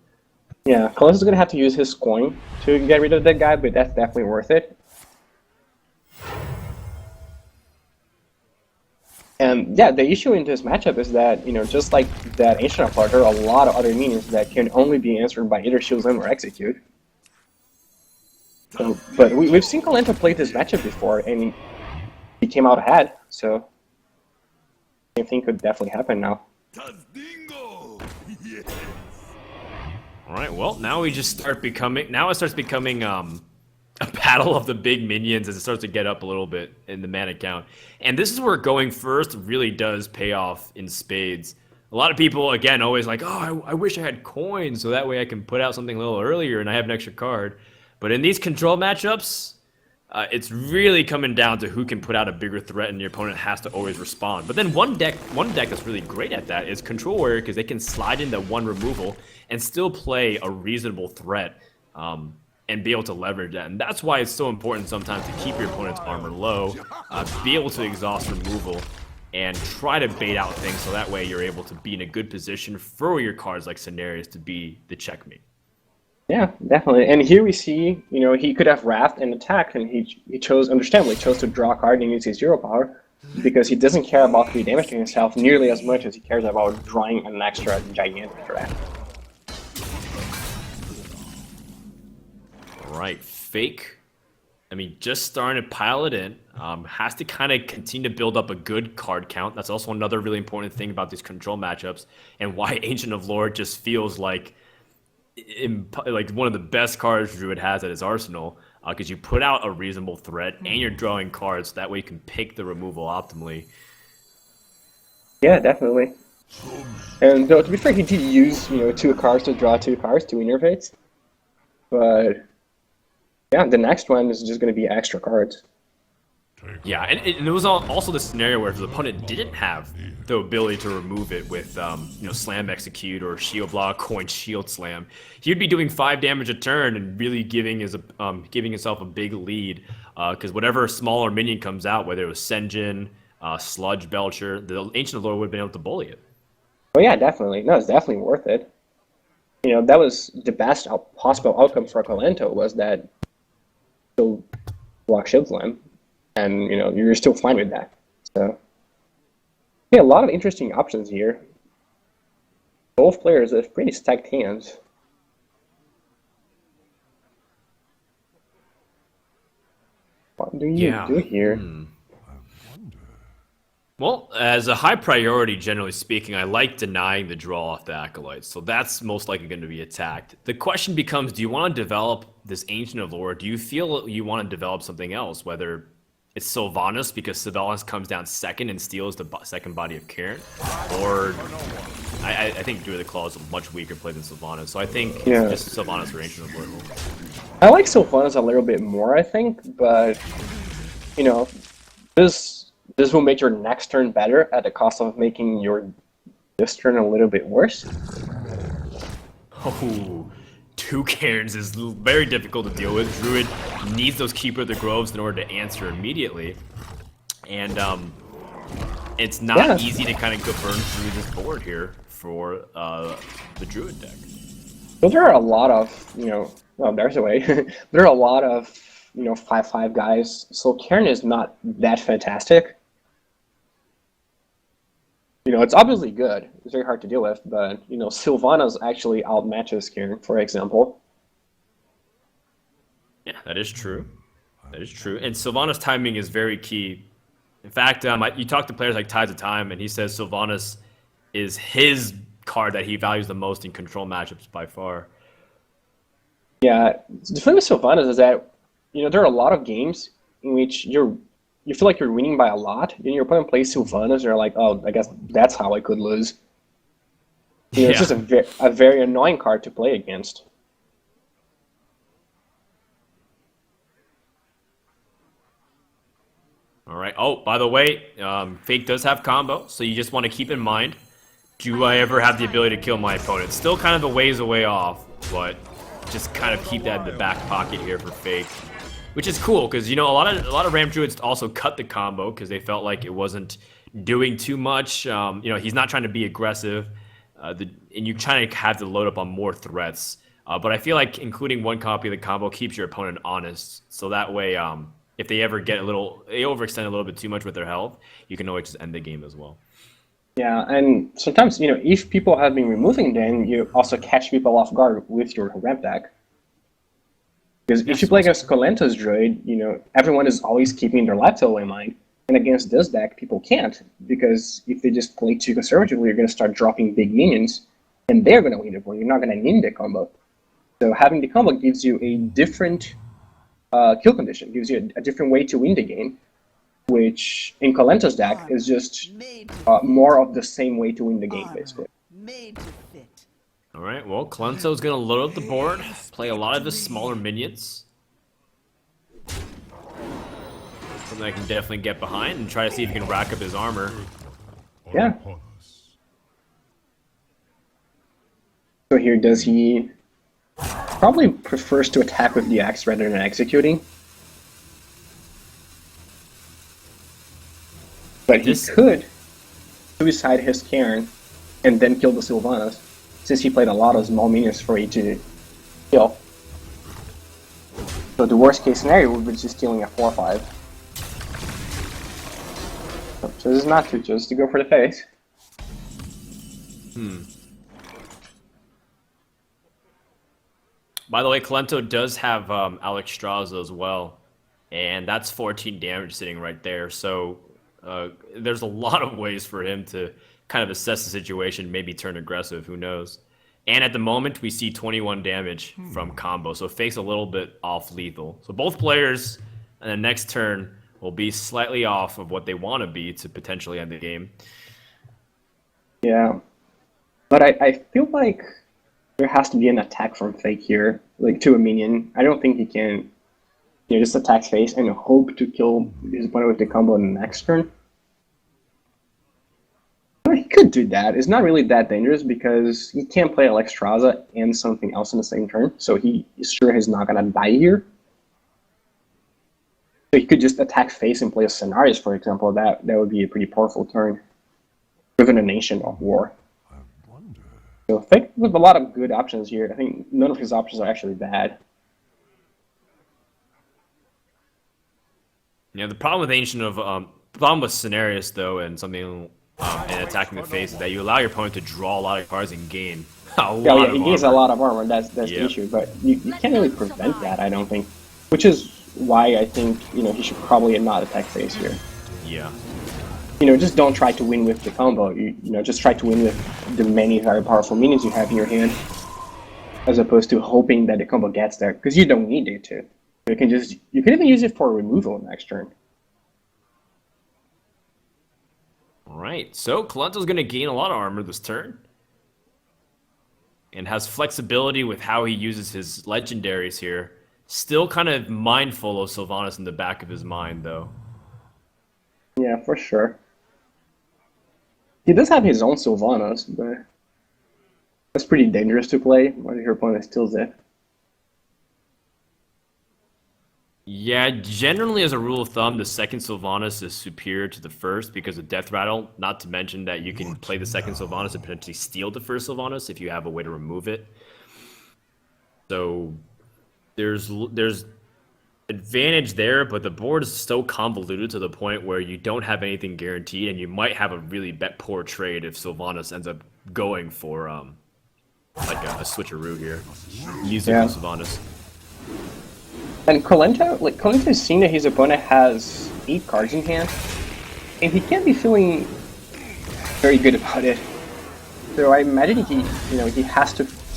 Yeah, Colento's going to have to use his coin to get rid of that guy, but that's definitely worth it. And yeah, the issue in this matchup is that, you know, just like that Ancient of Lore, there are a lot of other minions that can only be answered by either Shield Slam or Execute. So, but we've seen Kolento play this matchup before, and he came out ahead, so same thing could definitely happen now. Yes. All right, well, now we just start becoming, now it starts becoming a battle of the big minions as it starts to get up a little bit in the mana count. And this is where going first really does pay off in spades. A lot of people, again, always like, oh, I wish I had coins so that way I can put out something a little earlier and I have an extra card. But in these control matchups, it's really coming down to who can put out a bigger threat, and your opponent has to always respond. But then one deck that's really great at that is Control Warrior, because they can slide into 1 removal and still play a reasonable threat. and be able to leverage that. And that's why it's so important sometimes to keep your opponent's armor low, be able to exhaust removal, and try to bait out things so that way you're able to be in a good position for your cards like Scenarios to be the checkmate. Yeah, definitely. And here we see, you know, he could have wrathed and attacked, and he chose, understandably, chose to draw a card and use his zero power because he doesn't care about 3 damage to himself nearly as much as he cares about drawing an extra gigantic threat. All right, Fake. I mean, just starting to pile it in. Has to kind of continue to build up a good card count. That's also another really important thing about these control matchups and why Ancient of Lore just feels like one of the best cards Druid has at his arsenal, because you put out a reasonable threat and you're drawing cards, so that way you can pick the removal optimally. Yeah, definitely. And though, to be fair, he did use, you know, 2 cards to draw 2 cards to interface, but yeah, the next one is just going to be extra cards. Yeah, and it was also the scenario where if the opponent didn't have the ability to remove it with, you know, Slam Execute or Shield Block, Coin Shield Slam, he'd be doing 5 damage a turn and really giving himself a big lead, because whatever smaller minion comes out, whether it was Senjin, Sludge Belcher, the Ancient Lord would have been able to bully it. Oh yeah, definitely. No, it's definitely worth it. You know, that was the best possible outcome for Kolento, was that still block Shield Slam. And, you know, you're still fine with that. So, yeah, a lot of interesting options here. Both players have pretty stacked hands. What do you do here? Well, as a high priority, generally speaking, I like denying the draw off the Acolytes, so that's most likely going to be attacked. The question becomes, do you want to develop this Ancient of Lore? Do you feel you want to develop something else, whether it's Sylvanas, because Sylvanas comes down second and steals the second body of Karen, or I think Druid of the Claw is a much weaker play than Sylvanas, so I think just Sylvanas or Ancient of Lore. I like Sylvanas a little bit more, I think, but, you know, this will make your next turn better at the cost of making your this turn a little bit worse. Oh, 2 Karens is very difficult to deal with. Druid needs those Keeper of the Groves in order to answer immediately. And it's not easy to kind of go burn through this board here for the Druid deck. So there are a lot of, you know, well, there's a way. There are a lot of, you know, 5/5 guys. So Karen is not that fantastic. You know, it's obviously good. It's very hard to deal with, but, you know, Sylvanas actually outmatches Karen, for example. Yeah, that is true. That is true. And Sylvanas' timing is very key. In fact, you talk to players like Tides of Time, and he says Sylvanas is his card that he values the most in control matchups by far. Yeah, the thing with Sylvanas is that, you know, there are a lot of games in which you feel like you're winning by a lot, and your opponent plays Sylvanas, and you're like, oh, I guess that's how I could lose. You know, it's just a very annoying card to play against. All right. Oh, by the way, Fake does have combo, so you just want to keep in mind, do I ever have the ability to kill my opponent? Still kind of a ways away off, but just kind of keep that in the back pocket here for Fake. Which is cool, because, you know, a lot of Ram Druids also cut the combo because they felt like it wasn't doing too much. You know, he's not trying to be aggressive, and you're trying to have to load up on more threats. But I feel like including one copy of the combo keeps your opponent honest, so that way, if they ever get they overextend a little bit too much with their health, you can always just end the game as well. Yeah, and sometimes, you know, if people have been removing them, you also catch people off guard with your ramp deck. Because if you play against Kolento's Druid, you know, everyone is always keeping their life total in mind. And against this deck, people can't. Because if they just play too conservatively, you're going to start dropping big minions. And they're going to win the board. You're not going to need the combo. So having the combo gives you a different kill condition. Gives you a different way to win the game. Which, in Kolento's deck, is just more of the same way to win the game, basically. All right, well, Kolento's going to load up the board, play a lot of his smaller minions. Something I can definitely get behind and try to see if he can rack up his armor. Yeah. So here, does he probably prefers to attack with the axe rather than executing. But he could suicide his Cairn and then kill the Sylvanas, since he played a lot of small minions for you to kill. So the worst case scenario would be just stealing a 4-5. So this is not to just to go for the face. By the way, Kolento does have Alexstrasza as well, and that's 14 damage sitting right there. So there's a lot of ways for him to kind of assess the situation, maybe turn aggressive, who knows. And at the moment, we see 21 damage from combo, so Fake's a little bit off lethal. So both players in the next turn will be slightly off of what they want to be to potentially end the game. Yeah. But I feel like there has to be an attack from Fake here, like to a minion. I don't think he can just attack face and hope to kill his opponent with the combo in the next turn. But he could do that. It's not really that dangerous because he can't play Alexstrasza and something else in the same turn, so he's sure he's not gonna die here. So he could just attack face and play a Scenarios, for example. That would be a pretty powerful turn within a Nation of War. So Fake with a lot of good options here. I think none of his options are actually bad. Yeah, the problem with Ancient of problem with Scenarios though, and something and attacking the face is that you allow your opponent to draw a lot of cards and gain a lot of he gains a armor. lot of armor. That's the issue, but you can't really prevent that. I don't think, which is why I think he should probably not attack face here. Yeah. Just don't try to win with the combo. Just try to win with the many very powerful minions you have in your hand, as opposed to hoping that the combo gets there, because you don't need it to. You can even use it for removal next turn. All right. So Kolento's going to gain a lot of armor this turn, and has flexibility with how he uses his legendaries here. Still kind of mindful of Sylvanas in the back of his mind, though. Yeah, for sure. He does have his own Sylvanas, but that's pretty dangerous to play when your opponent steals it. Yeah, generally as a rule of thumb, the second Sylvanas is superior to the first because of Death Rattle, not to mention that you can play the second Sylvanas and potentially steal the first Sylvanas if you have a way to remove it. So there's advantage there, but the board is so convoluted to the point where you don't have anything guaranteed, and you might have a really poor trade if Sylvanas ends up going for like a switcheroo here, using the Sylvanas. And Kolento's seen that his opponent has 8 cards in hand, and he can't be feeling very good about it. So I imagine he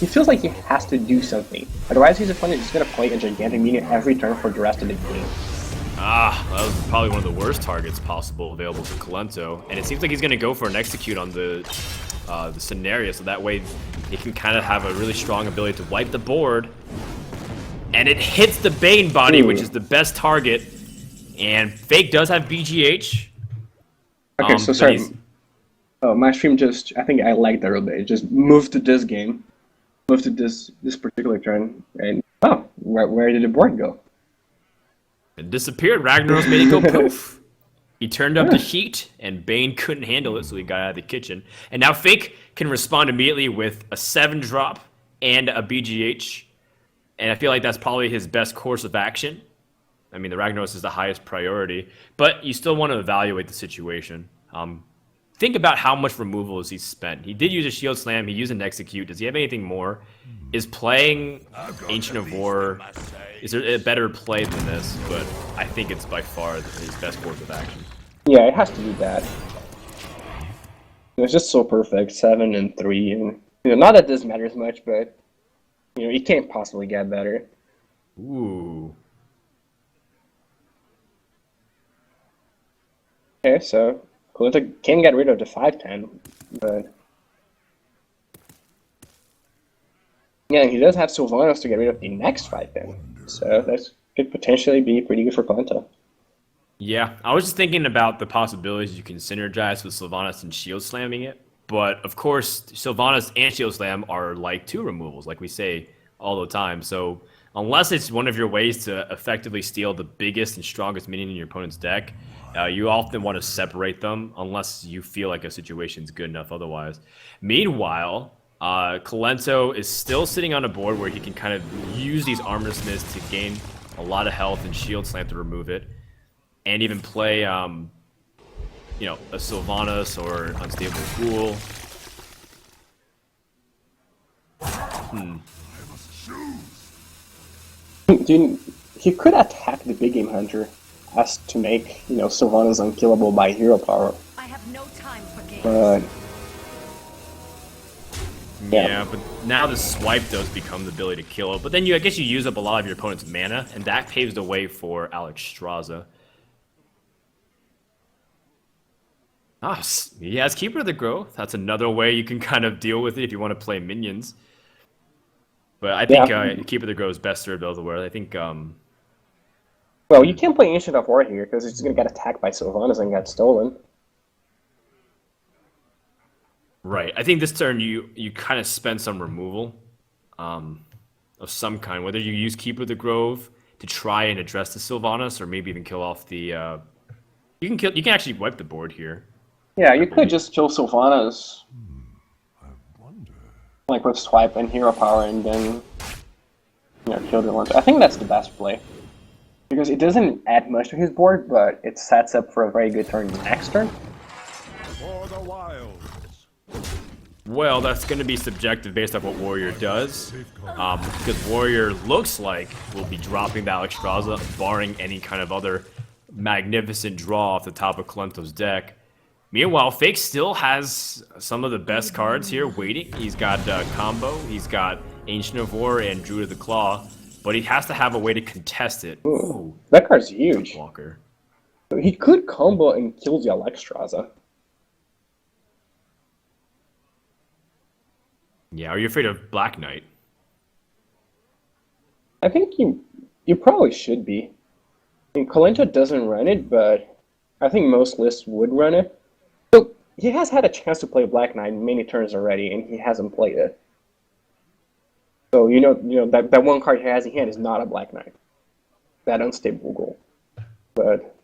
feels like he has to do something. Otherwise, his opponent is just gonna play a gigantic minion every turn for the rest of the game. That was probably one of the worst targets possible available to Kolento, and it seems like he's gonna go for an execute on the scenario, so that way he can kind of have a really strong ability to wipe the board. And it hits the Bane body, which is the best target. And Fake does have BGH. Okay, so sorry. Oh, my stream I think I lagged there a bit. It just moved to this game. Moved to this particular turn. And, where did the board go? It disappeared. Ragnaros made it go poof. He turned up the heat, and Bane couldn't handle it, so he got out of the kitchen. And now Fake can respond immediately with a 7-drop and a BGH. And I feel like that's probably his best course of action. I mean, the Ragnaros is the highest priority, but you still want to evaluate the situation. Think about how much removal has he spent. He did use a Shield Slam. He used an Execute. Does he have anything more? Is playing Ancient of War, is there a better play than this? But I think it's by far his best course of action. Yeah, it has to be that. It's just so perfect. 7 and 3. And, not that this matters much, but you can't possibly get better. Ooh. Okay, so Kolento can get rid of the 5/10, but yeah, he does have Sylvanas to get rid of the next 5/10, so that could potentially be pretty good for Kolento. Yeah, I was just thinking about the possibilities you can synergize with Sylvanas and Shield Slamming it. But, of course, Sylvanas and Shield Slam are like 2 removals. Like we say, all the time. So unless it's one of your ways to effectively steal the biggest and strongest minion in your opponent's deck, you often want to separate them unless you feel like a situation's good enough otherwise. Meanwhile, Kolento is still sitting on a board where he can kind of use these Armor Smiths to gain a lot of health and shield slam to remove it, and even play, you know, a Sylvanas or Unstable Fool. Dude, he could attack the big game hunter as to make, you know, Sylvanas unkillable by hero power. I have no time for games. But Yeah, but now the swipe does become the ability to kill it. But then I guess you use up a lot of your opponent's mana, and that paves the way for Naxxramas. Ah, he has Keeper of the Grove. That's another way you can kind of deal with it if you want to play minions. But I think Keeper of the Grove is best served elsewhere. I think, well, you can't play Ancient of War here because it's just gonna get attacked by Sylvanas and get stolen. right. I think this turn you kind of spend some removal of some kind. Whether you use Keeper of the Grove to try and address the Sylvanas, or maybe even kill off the. You can actually wipe the board here. Yeah, you could just kill Sylvanas, like with swipe and hero power, and then, you know, kill the ones. I think that's the best play because it doesn't add much to his board, but it sets up for a very good turn next turn. For the wilds. Well, that's going to be subjective based off what Warrior does. Because Warrior looks like will be dropping the Naxxramas, barring any kind of other magnificent draw off the top of Kolento's deck. Meanwhile, Fake still has some of the best cards here waiting. He's got Combo, he's got Ancient of War and Druid of the Claw, but he has to have a way to contest it. Ooh, that card's huge. Walker. He could combo and kill the Naxxramas. Yeah, are you afraid of Black Knight? I think you probably should be. I mean, Kolento doesn't run it, but I think most lists would run it. So he has had a chance to play Black Knight many turns already, and he hasn't played it. So you know that one card he has in hand is not a Black Knight. That Unstable Goal. But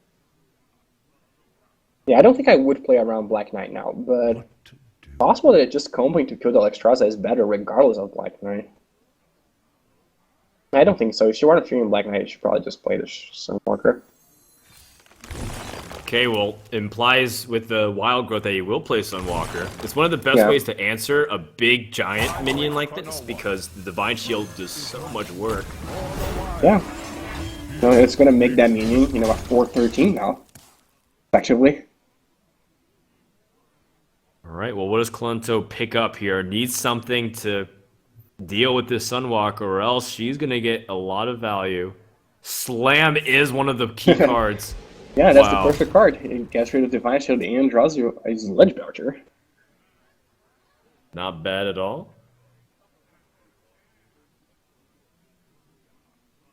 yeah, I don't think I would play around Black Knight now, but it's possible that just comboing to kill the Naxxramas is better regardless of Black Knight. I don't think so. If you want to stream Black Knight, you should probably just play the Sunwalker. Okay, well, implies with the Wild Growth that you will play Sunwalker. It's one of the best ways to answer a big giant minion like this because the Divine Shield does so much work. Yeah. So it's going to make that minion, you know, a 4/13 now, effectively. Alright, well, what does Kolento pick up here? Needs something to deal with this Sunwalker, or else she's going to get a lot of value. Slam is one of the key cards. Yeah, that's the perfect card. It gets rid of Divine Shield and draws you a Ledge Belcher. Not bad at all.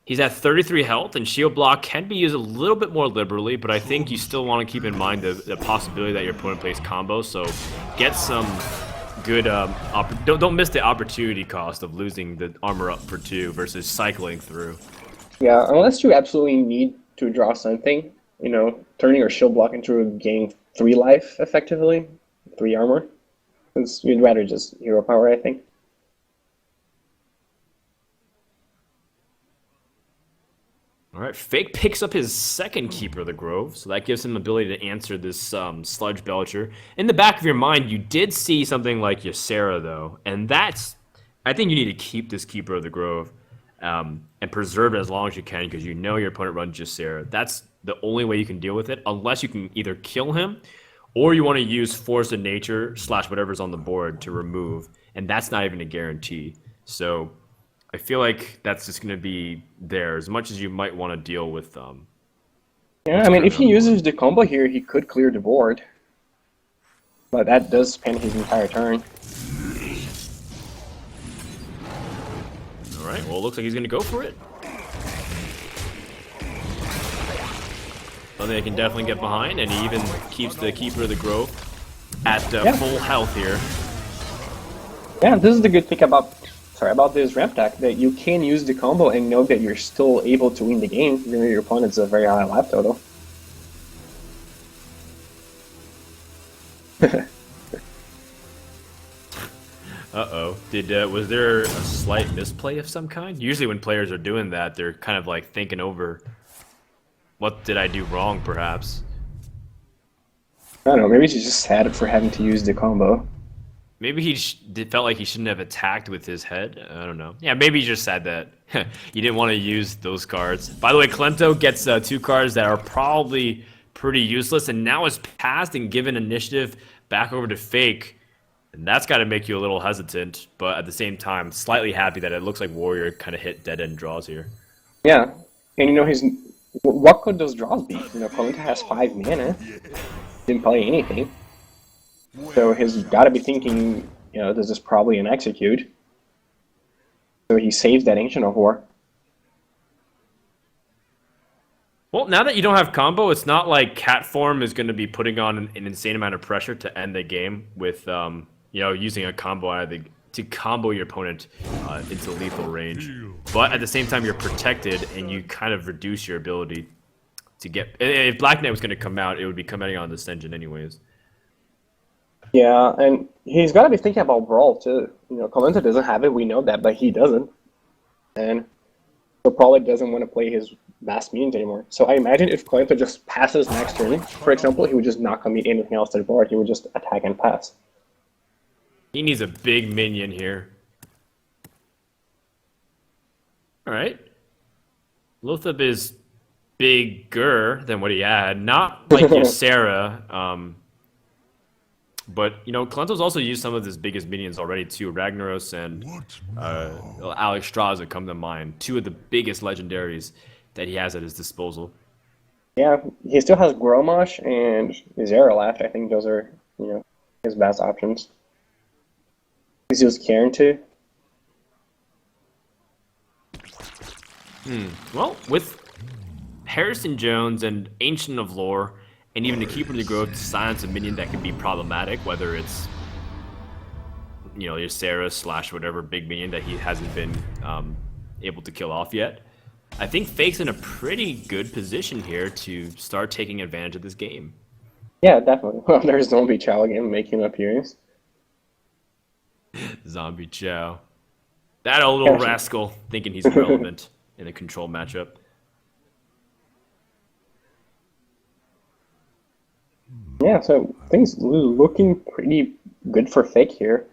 He's at 33 health, and Shield Block can be used a little bit more liberally, but I think you still want to keep in mind the possibility that your opponent plays combos, so get some good... don't miss the opportunity cost of losing the armor up for 2 versus cycling through. Yeah, unless you absolutely need to draw something, you know, turning your Shield Block into gaining 3 life, effectively, 3 armor. Because you'd rather just hero power, I think. Alright, Fake picks up his second Keeper of the Grove, so that gives him the ability to answer this Sludge Belcher. In the back of your mind, you did see something like Ysera, though, and that's... I think you need to keep this Keeper of the Grove and preserve it as long as you can, because you know your opponent runs Ysera. That's the only way you can deal with it, unless you can either kill him, or you want to use Force of Nature / whatever's on the board to remove, and that's not even a guarantee. So... I feel like that's just going to be there, as much as you might want to deal with them. Yeah, I mean, if he uses the combo here, he could clear the board. But that does spend his entire turn. Alright, well, it looks like he's going to go for it. Something they can definitely get behind, and he even keeps the Keeper of the Grove at full health here. Yeah, this is the good thing about about this ramp attack, that you can use the combo and know that you're still able to win the game, even though your opponent's a very high life total. Uh-oh. Was there a slight misplay of some kind? Usually when players are doing that, they're kind of like thinking over, what did I do wrong, perhaps? I don't know, maybe he's just sad for having to use the combo. Maybe he felt like he shouldn't have attacked with his head. I don't know. Yeah, maybe he just said that he didn't want to use those cards. By the way, Kolento gets 2 cards that are probably pretty useless, and now is passed and given initiative back over to Fake. And that's got to make you a little hesitant, but at the same time, slightly happy that it looks like Warrior kind of hit dead-end draws here. Yeah, and you know, what could those draws be? You know, Kolento has 5 mana, didn't play anything. So he's got to be thinking, you know, this is probably an execute. So he saves that Ancient of War. Well, now that you don't have combo, it's not like Cat Form is going to be putting on an insane amount of pressure to end the game with, you know, using a combo to combo your opponent into lethal range. But at the same time, you're protected and you kind of reduce your ability to get... If Black Knight was going to come out, it would be coming out on this engine anyways. Yeah, and he's got to be thinking about Brawl too. You know, Kolento doesn't have it, we know that, but he doesn't. And so probably doesn't want to play his Vast Minions anymore. So I imagine if Kolento just passes next turn, for example, he would just not commit anything else to the board, he would just attack and pass. He needs a big minion here. Alright. Lothab is bigger than what he had. Not like your Sarah, but, you know, Kolento's also used some of his biggest minions already, too. Ragnaros and Alex Straza come to mind. 2 of the biggest legendaries that he has at his disposal. Yeah, he still has Gromosh and Zera left. I think those are, you know, his best options. He's used Cairn, too. Well, with Harrison Jones and Ancient of Lore, and even the Keeper of the Grove to silence a minion that can be problematic, whether it's, you know, your Sarah / whatever big minion that he hasn't been able to kill off yet. I think Fake's in a pretty good position here to start taking advantage of this game. Yeah, definitely. Well, there's Zombie Chow again making an appearance. Zombie Chow. That old little rascal thinking he's relevant in a control matchup. Yeah, so things looking pretty good for Fake here.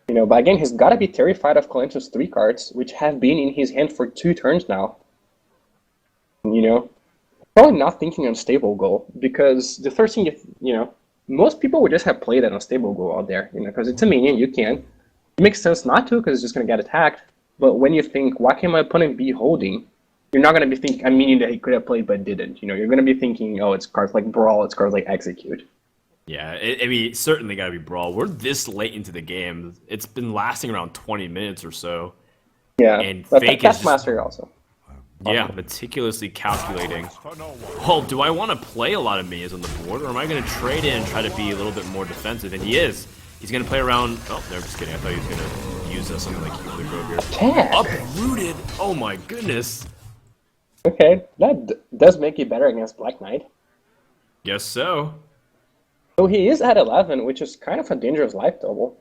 You know, but again, he's got to be terrified of Kolento's 3 cards, which have been in his hand for 2 turns now. You know, probably not thinking unstable goal, because the first thing, you know, most people would just have played an unstable goal out there, you know, because it's a minion, you can. It makes sense not to, because it's just going to get attacked. But when you think, what can my opponent be holding? You're not going to be thinking a minion that he could have played but didn't. You know, you're going to be thinking, oh, it's cards like Brawl, it's cards like Execute. Yeah, I mean, it's certainly got to be Brawl. We're this late into the game. It's been lasting around 20 minutes or so. Yeah, and but Fake is that's just, Master also. Yeah, meticulously calculating. Well, do I want to play a lot of minions on the board, or am I going to trade in and try to be a little bit more defensive? And he is. He's going to play around... Oh, no, I'm just kidding. I thought he was going to use something like Keeper of the Grove here. Tap! Uprooted! Oh my goodness. Okay, that does make it better against Black Knight. Guess so. So he is at 11, which is kind of a dangerous life double.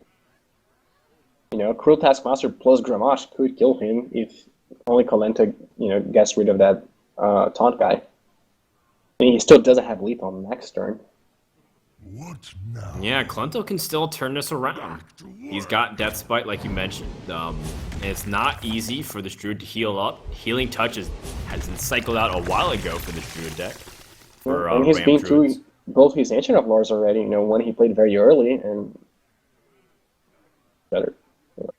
You know, Cruel Taskmaster plus Gramash could kill him if only Kolento, you know, gets rid of that taunt guy. And he still doesn't have lethal on the next turn. What now? Yeah, Kolento can still turn this around. He's got Death Spite, like you mentioned. And it's not easy for the Druid to heal up. Healing Touch has been cycled out a while ago for the Druid deck. For, and he's Ramp been Druids. through both his Ancient of Lores already, you know, one he played very early and better.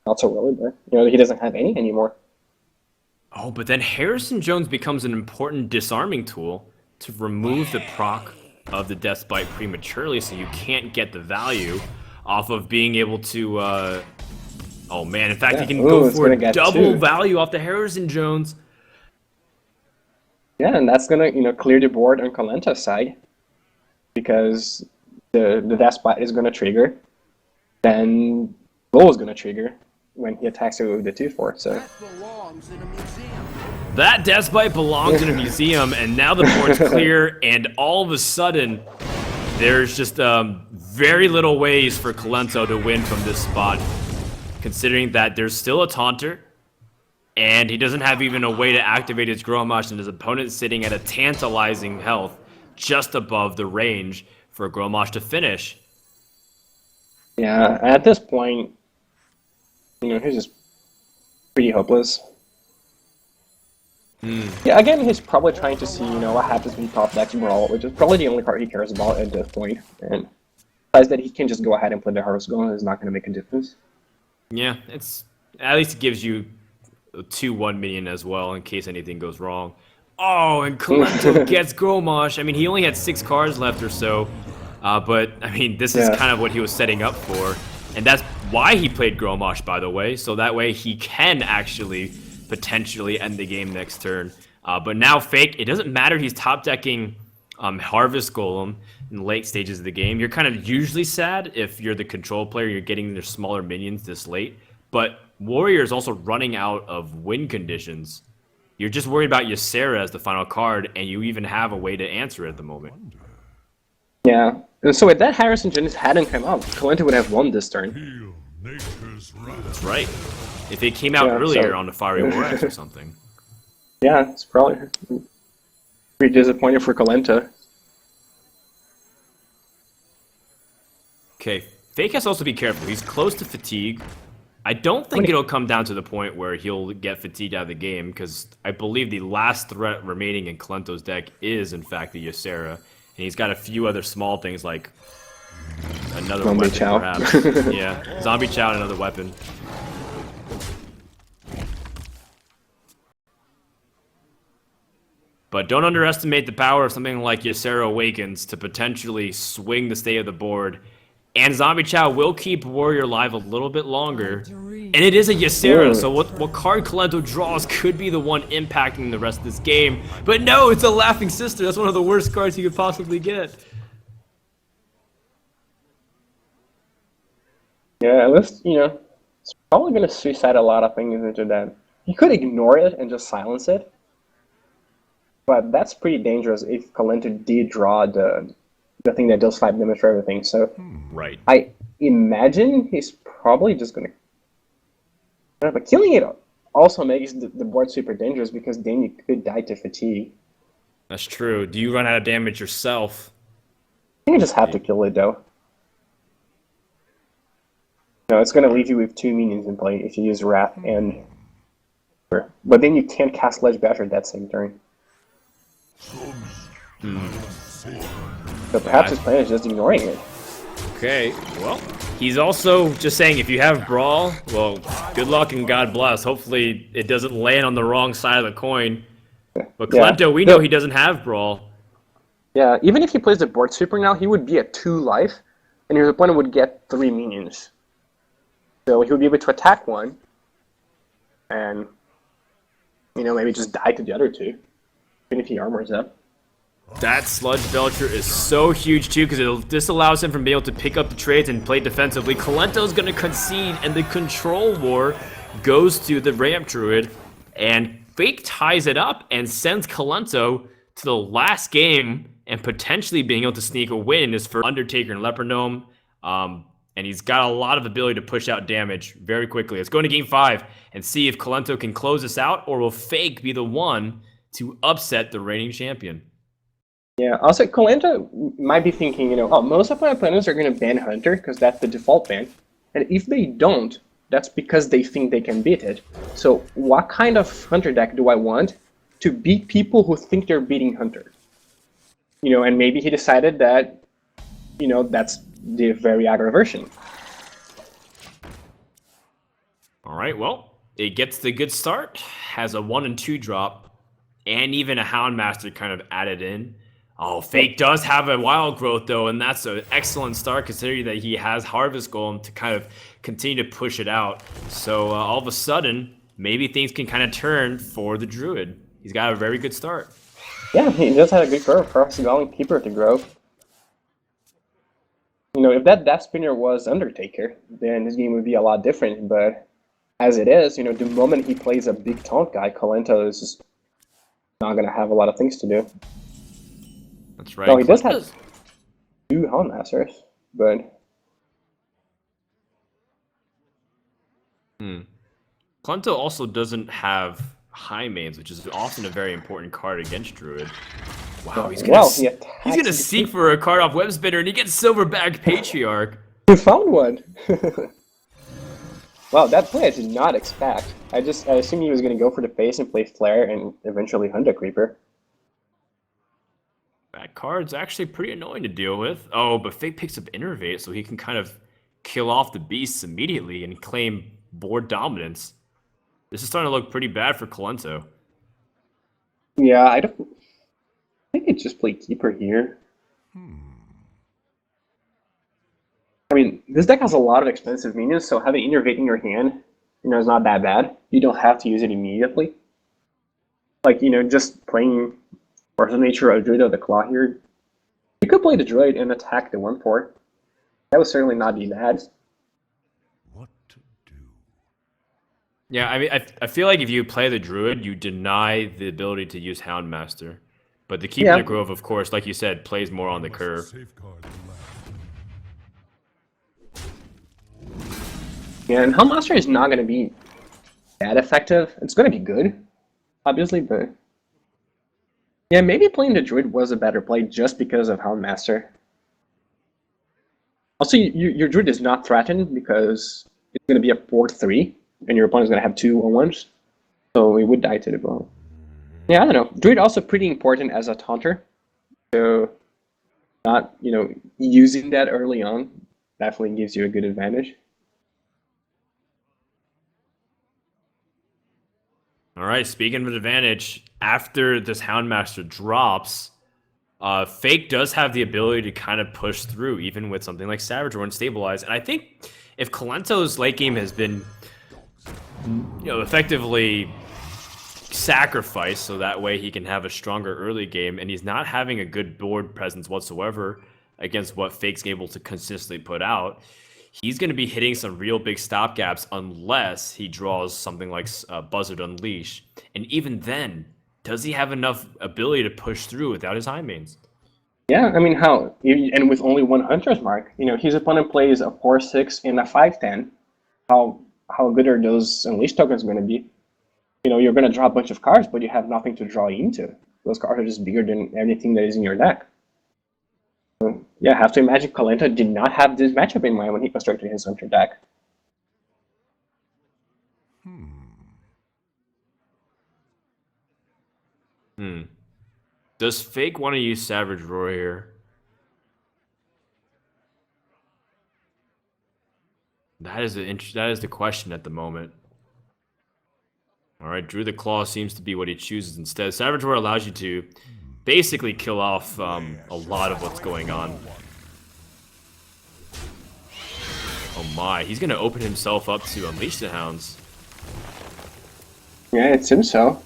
Not so early, but, you know, he doesn't have any anymore. Oh, but then Harrison Jones becomes an important disarming tool to remove the proc of the Death Spite prematurely, so you can't get the value off of being able to... Oh man, in fact, he can go for double value off the Harrison Jones. Yeah, and that's gonna, you know, clear the board on Kolento's side, because the Death Spite is gonna trigger. Then bow is going to trigger when he attacks it with the 2-4. So belongs in a museum. That Death Bite belongs in a museum, and now the board's clear, and all of a sudden, there's just very little ways for Kolento to win from this spot, considering that there's still a Taunter, and he doesn't have even a way to activate his Grommash, and his opponent's sitting at a tantalizing health just above the range for Grommash to finish. yeah, at this point, he's just pretty hopeless. Yeah, again, he's probably trying to see, what happens when he top decks Brawl, which is probably the only card he cares about at this point. And realize that he can just go ahead and play the Harvest Golem is not going to make a difference. Yeah, it's at least it gives you a 2-1 minion as well in case anything goes wrong. Oh, and Kolento gets Grommash. I mean, he only had 6 cards left or so, but I mean, this is kind of what he was setting up for, and that's why he played Grommash, by the way, so that way he can actually potentially end the game next turn. But now Fake, it doesn't matter, he's top decking Harvest Golem in the late stages of the game. You're kind of usually sad if you're the control player, you're getting their smaller minions this late, but Warrior is also running out of win conditions. You're just worried about Ysera as the final card, and you even have a way to answer it at the moment. Yeah, and so if that Harrison Genesis hadn't come out, Kolento would have won this turn. Feel nature's wrath. That's right. If it came out earlier on the Fiery War Axe or something. Yeah, it's probably pretty disappointing for Kolento. Okay, Fake has to also be careful. He's close to fatigue. I don't think it'll come down to the point where he'll get fatigued out of the game, because I believe the last threat remaining in Kolento's deck is, in fact, the Ysera. And he's got a few other small things like another Zombie weapon, Chow. perhaps. Yeah, Zombie Chow and another weapon. But don't underestimate the power of something like Ysera Awakens to potentially swing the state of the board. And Zombie Chow will keep Warrior alive a little bit longer. And it is a Ysera, so what card Kolento draws could be the one impacting the rest of this game. But no, it's a Laughing Sister. That's one of the worst cards you could possibly get. Yeah, at least, it's probably going to suicide a lot of things into that. You could ignore it and just silence it. But that's pretty dangerous if Kolento did draw the thing that deals 5 damage for everything. So Right. I imagine he's probably just going to... But killing it also makes the board super dangerous, because then you could die to fatigue. That's true. Do you run out of damage yourself? I think you just have to kill it, though. No, it's going to leave you with 2 minions in play if you use Wrath and... But then you can't cast Ledge Basher that same turn. So perhaps his plan is just ignoring it. Okay, well, he's also just saying if you have Brawl, well, good luck and God bless. Hopefully it doesn't land on the wrong side of the coin. But Kolento, we know he doesn't have Brawl. Yeah, even if he plays the board sweeper now, he would be at 2 life, and his opponent would get 3 minions. So he would be able to attack one, and, maybe just die to the other 2, even if he armors up. That Sludge Belcher is so huge too, because this allows him from being able to pick up the trades and play defensively. Kolento's going to concede, and the control war goes to the Ramp Druid, and Fake ties it up and sends Kolento to the last game, and potentially being able to sneak a win is for Undertaker and Leper Gnome. And he's got a lot of ability to push out damage very quickly. Let's go into game 5 and see if Kolento can close this out, or will Fake be the one to upset the reigning champion? Yeah, also Kolento might be thinking, most of my opponents are going to ban Hunter because that's the default ban. And if they don't, that's because they think they can beat it. So what kind of Hunter deck do I want to beat people who think they're beating Hunter? And maybe he decided that, that's the very aggro version. All right, well, it gets the good start, has a 1 and 2 drop, and even a Houndmaster kind of added in. Oh, Fake does have a Wild Growth, though, and that's an excellent start, considering that he has Harvest Golem to kind of continue to push it out. So all of a sudden, maybe things can kind of turn for the Druid. He's got a very good start. Yeah, he just had a good growth, Frost Golem Keeper to grow. You know, if that Death Spinner was Undertaker, then his game would be a lot different. But as it is, you know, the moment he plays a big taunt guy, Kolento is just not gonna have a lot of things to do. That's right. No, he does have Colento's- 2 Houndmasters, but Kolento also doesn't have high mains, which is often a very important card against Druid. Wow, he's gonna, well, he he's gonna attacks. seek for a card off Web Spinner, and he gets Silverback Patriarch. You found one. Wow, that play I did not expect. I assumed he was gonna go for the face and play Flare and eventually Hunt a Creeper. That card's actually pretty annoying to deal with. Oh, but Fake picks up Innervate, so he can kind of kill off the beasts immediately and claim board dominance. This is starting to look pretty bad for Kolento. Yeah, I think it just play Keeper here. I mean, this deck has a lot of expensive minions, so having Innervate in your hand, you know, is not that bad. You don't have to use it immediately. Like, you know, just playing Force Nature or Druid of the Claw here. You could play the Druid and attack the 1/4. That would certainly not be bad. What to do? Yeah, I mean, I feel like if you play the Druid, you deny the ability to use Houndmaster. But the Keeper Yeah. the Grove, of course, like you said, plays more on the Must curve. safeguard the land. Yeah, and Houndmaster is not going to be that effective. It's going to be good, obviously, but yeah, maybe playing the Druid was a better play just because of Houndmaster. Also, your Druid is not threatened because it's going to be a 4/3, and your opponent's going to have 2 1/1s, so it would die to the bone. Yeah, I don't know. Druid also pretty important as a taunter, so not, you know, using that early on definitely gives you a good advantage. All right, speaking of advantage, after this Houndmaster drops, Fake does have the ability to kind of push through, even with something like Savage Roar and Stabilize. And I think if Kolento's late game has been, you know, effectively sacrificed so that way he can have a stronger early game, and he's not having a good board presence whatsoever against what Fake's able to consistently put out, he's going to be hitting some real big stopgaps unless he draws something like Buzzard Unleash. And even then, does he have enough ability to push through without his high mains? Yeah, I mean, how? And with only 1 Hunter's Mark, you know, his opponent plays a 4/6 and a 5/10. How good are those Unleash tokens going to be? You know, you're going to draw a bunch of cards, but you have nothing to draw into. Those cards are just bigger than anything that is in your deck. So, yeah, I have to imagine Kolento did not have this matchup in mind when he constructed his Hunter deck. Does Fake want to use Savage Roar here? That is the question at the moment. All right, Drew the Claw seems to be what he chooses instead. Savage Roar allows you to basically kill off a lot of what's going on. Oh my, he's going to open himself up to Unleash the Hounds. Yeah, it seems so.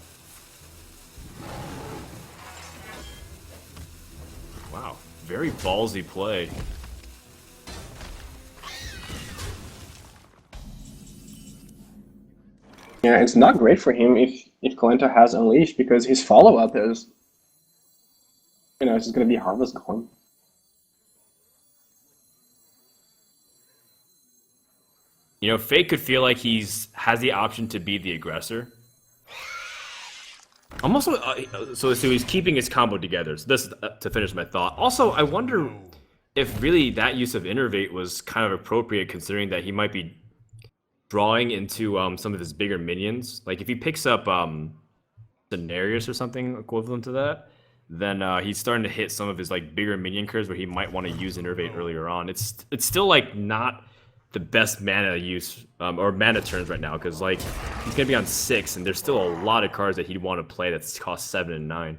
Wow, very ballsy play. Yeah, it's not great for him if Kolento has Unleashed because his follow-up is, you know, it's just going to be Harvest Golem. You know, Fake could feel like has the option to be the aggressor. I'm also so he's keeping his combo together. So this is to finish my thought. Also, I wonder if really that use of Innervate was kind of appropriate, considering that he might be drawing into some of his bigger minions. Like if he picks up Scenarios or something equivalent to that, then he's starting to hit some of his like bigger minion curves where he might want to use Innervate earlier on. It's still like not the best mana use or mana turns right now, because like he's gonna be on 6 and there's still a lot of cards that he'd want to play that's cost 7 and 9.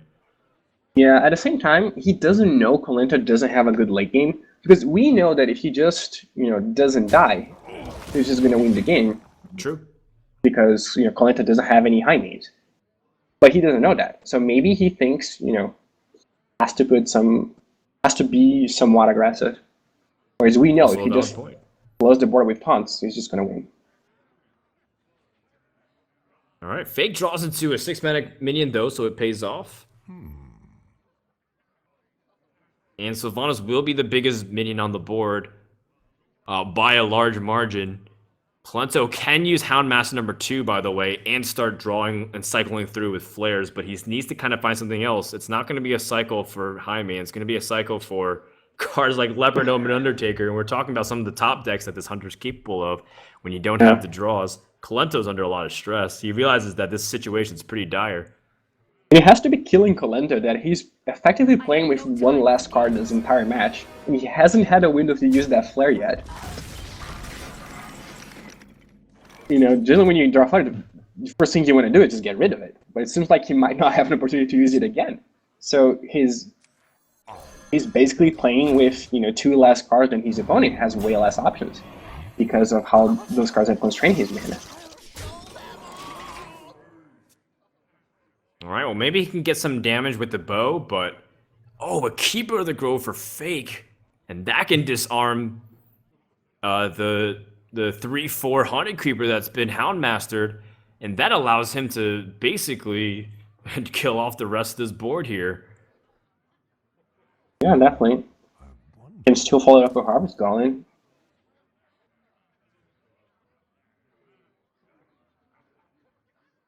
Yeah, at the same time, he doesn't know Kolento doesn't have a good late game, because we know that if he just, you know, doesn't die, he's just gonna win the game. True. Because, you know, Kolento doesn't have any high mains. But he doesn't know that. So maybe he thinks, you know, has to be somewhat aggressive. Whereas we know if Also he a valid just point. blows the board with taunts, he's just gonna win. All right, Fake draws into a 6-mana minion though, so it pays off. And Sylvanas will be the biggest minion on the board by a large margin. Kolento can use Houndmaster number 2, by the way, and start drawing and cycling through with flares, but he needs to kind of find something else. It's not going to be a cycle for Jaime. It's going to be a cycle for cards like Leopard Gnome and Undertaker, and we're talking about some of the top decks that this Hunter's capable of when you don't have the draws. Kolento's under a lot of stress. He realizes that this situation is pretty dire. And it has to be killing Kolento that he's effectively playing with one last card this entire match, and he hasn't had a window to use that flare yet. You know, generally when you draw flare, the first thing you want to do is just get rid of it. But it seems like he might not have an opportunity to use it again. So he's basically playing with, you know, 2 less cards than his opponent has way less options because of how those cards have constrained his mana. All right, well, maybe he can get some damage with the bow, but... Oh, a Keeper of the Grove for Fake. And that can disarm the 3/4 Haunted Creeper that's been Houndmastered. And that allows him to basically kill off the rest of this board here. Yeah, definitely. Can still follow up with Harvest Golem.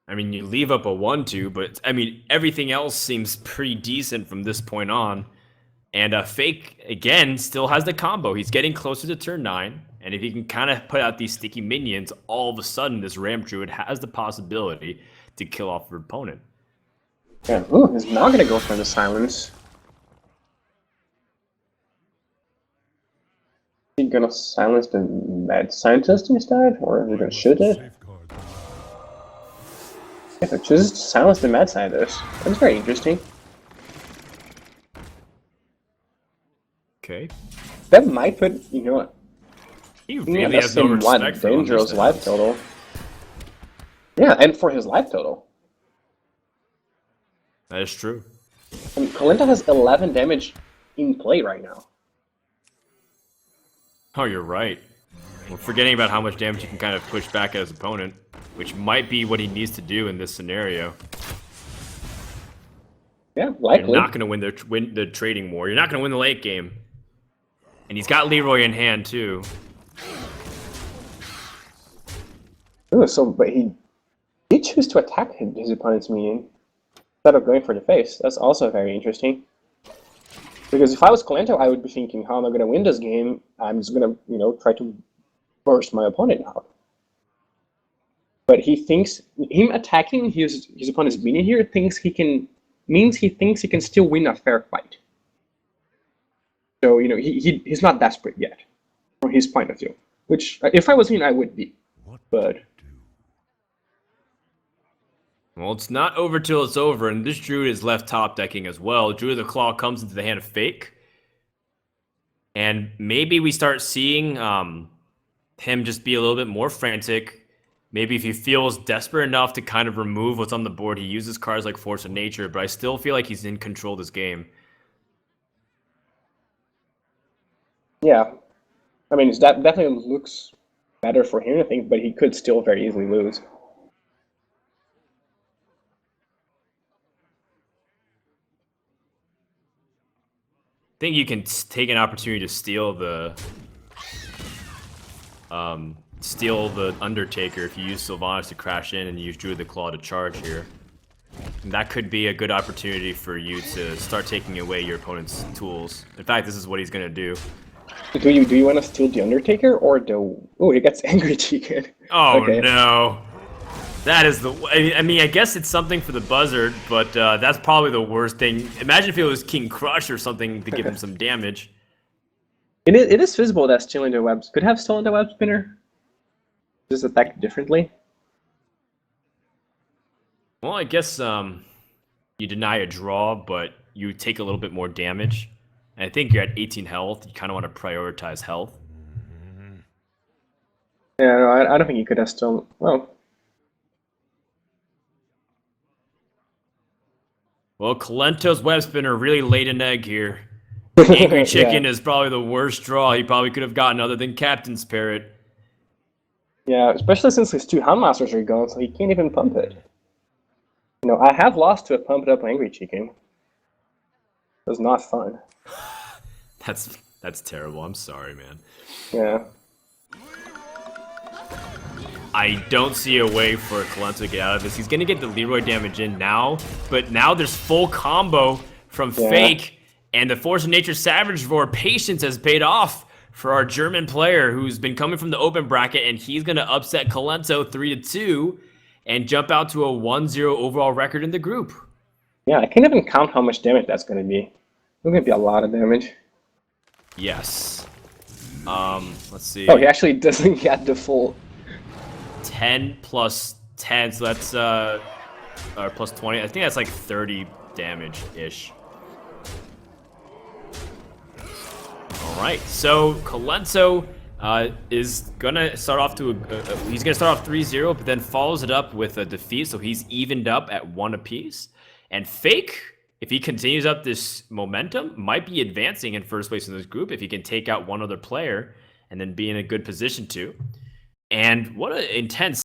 I mean, you leave up a 1/2, but I mean, everything else seems pretty decent from this point on. And Fake, again, still has the combo. He's getting closer to turn 9. And if he can kind of put out these sticky minions, all of a sudden this Ramp Druid has the possibility to kill off your opponent. Yeah, ooh, he's not gonna go for the silence. Is he gonna silence the mad scientist instead? Or is he gonna shoot it? Safeguard. If it chooses to silence the mad scientist, that's very interesting. Okay. That might put, you know, He yeah, really that's has no him one respect for dangerous Understand. life total. Yeah, and for his life total. That is true. And Kolento has 11 damage in play right now. Oh, you're right. We're forgetting about how much damage he can kind of push back at his opponent, which might be what he needs to do in this scenario. Yeah, You're likely. not going to win the trading war. You're not going to win the late game. And he's got Leroy in hand, too. Ooh, so, but he did choose to attack his opponent's minion instead of going for the face. That's also very interesting. Because if I was Kolento, I would be thinking, how am I going to win this game? I'm just going to, you know, try to burst my opponent out. But he thinks, him attacking his opponent's minion here means he thinks he can still win a fair fight. So, you know, he's not desperate yet, from his point of view. Which, if I was him, I would be. But Well, it's not over till it's over, and this Druid is left top decking as well. Druid of the Claw comes into the hand of Fake. And maybe we start seeing him just be a little bit more frantic. Maybe if he feels desperate enough to kind of remove what's on the board, he uses cards like Force of Nature, but I still feel like he's in control of this game. yeah, I mean, that definitely looks better for him, I think, but he could still very easily lose. I think you can take an opportunity to steal the Undertaker if you use Sylvanas to crash in and use Druid of the Claw to charge here. And that could be a good opportunity for you to start taking away your opponent's tools. In fact, this is what he's gonna do. Do you want to steal the Undertaker or the? Oh, he gets angry chicken. Oh Okay. no. That is the. I mean, I guess it's something for the buzzard, but that's probably the worst thing. Imagine if it was King Crush or something to give him some damage. It is feasible that stealing the webs could have stolen the web spinner. Just attack differently. Well, I guess you deny a draw, but you take a little bit more damage. And I think you're at 18 health. You kind of want to prioritize health. Yeah, no, I don't think he could have stolen. Well, Kolento's web spinner really laid an egg here. Angry Chicken Yeah. is probably the worst draw he probably could have gotten other than Captain's Parrot. Yeah, especially since his 2 Houndmasters are gone, so he can't even pump it. You know, I have lost to a pumped up Angry Chicken. It was not fun. That's terrible. I'm sorry, man. Yeah. I don't see a way for Kolento to get out of this. He's gonna get the Leroy damage in now, but now there's full combo from Yeah. Fake, and the Force of Nature Savage Roar patience has paid off for our German player who's been coming from the open bracket, and he's gonna upset Kolento 3-2 and jump out to a 1-0 overall record in the group. Yeah, I can't even count how much damage that's going to be. It's going to be a lot of damage. Yes. Let's see. Oh, he actually doesn't get the full... 10 plus 10, so that's or plus 20. I think that's like 30 damage-ish. Alright, so Kolento is gonna start off to he's gonna start off 3-0, but then follows it up with a defeat, so he's evened up at 1 apiece. And Fake, if he continues up this momentum, might be advancing in first place in this group if he can take out one other player and then be in a good position to. And what an intense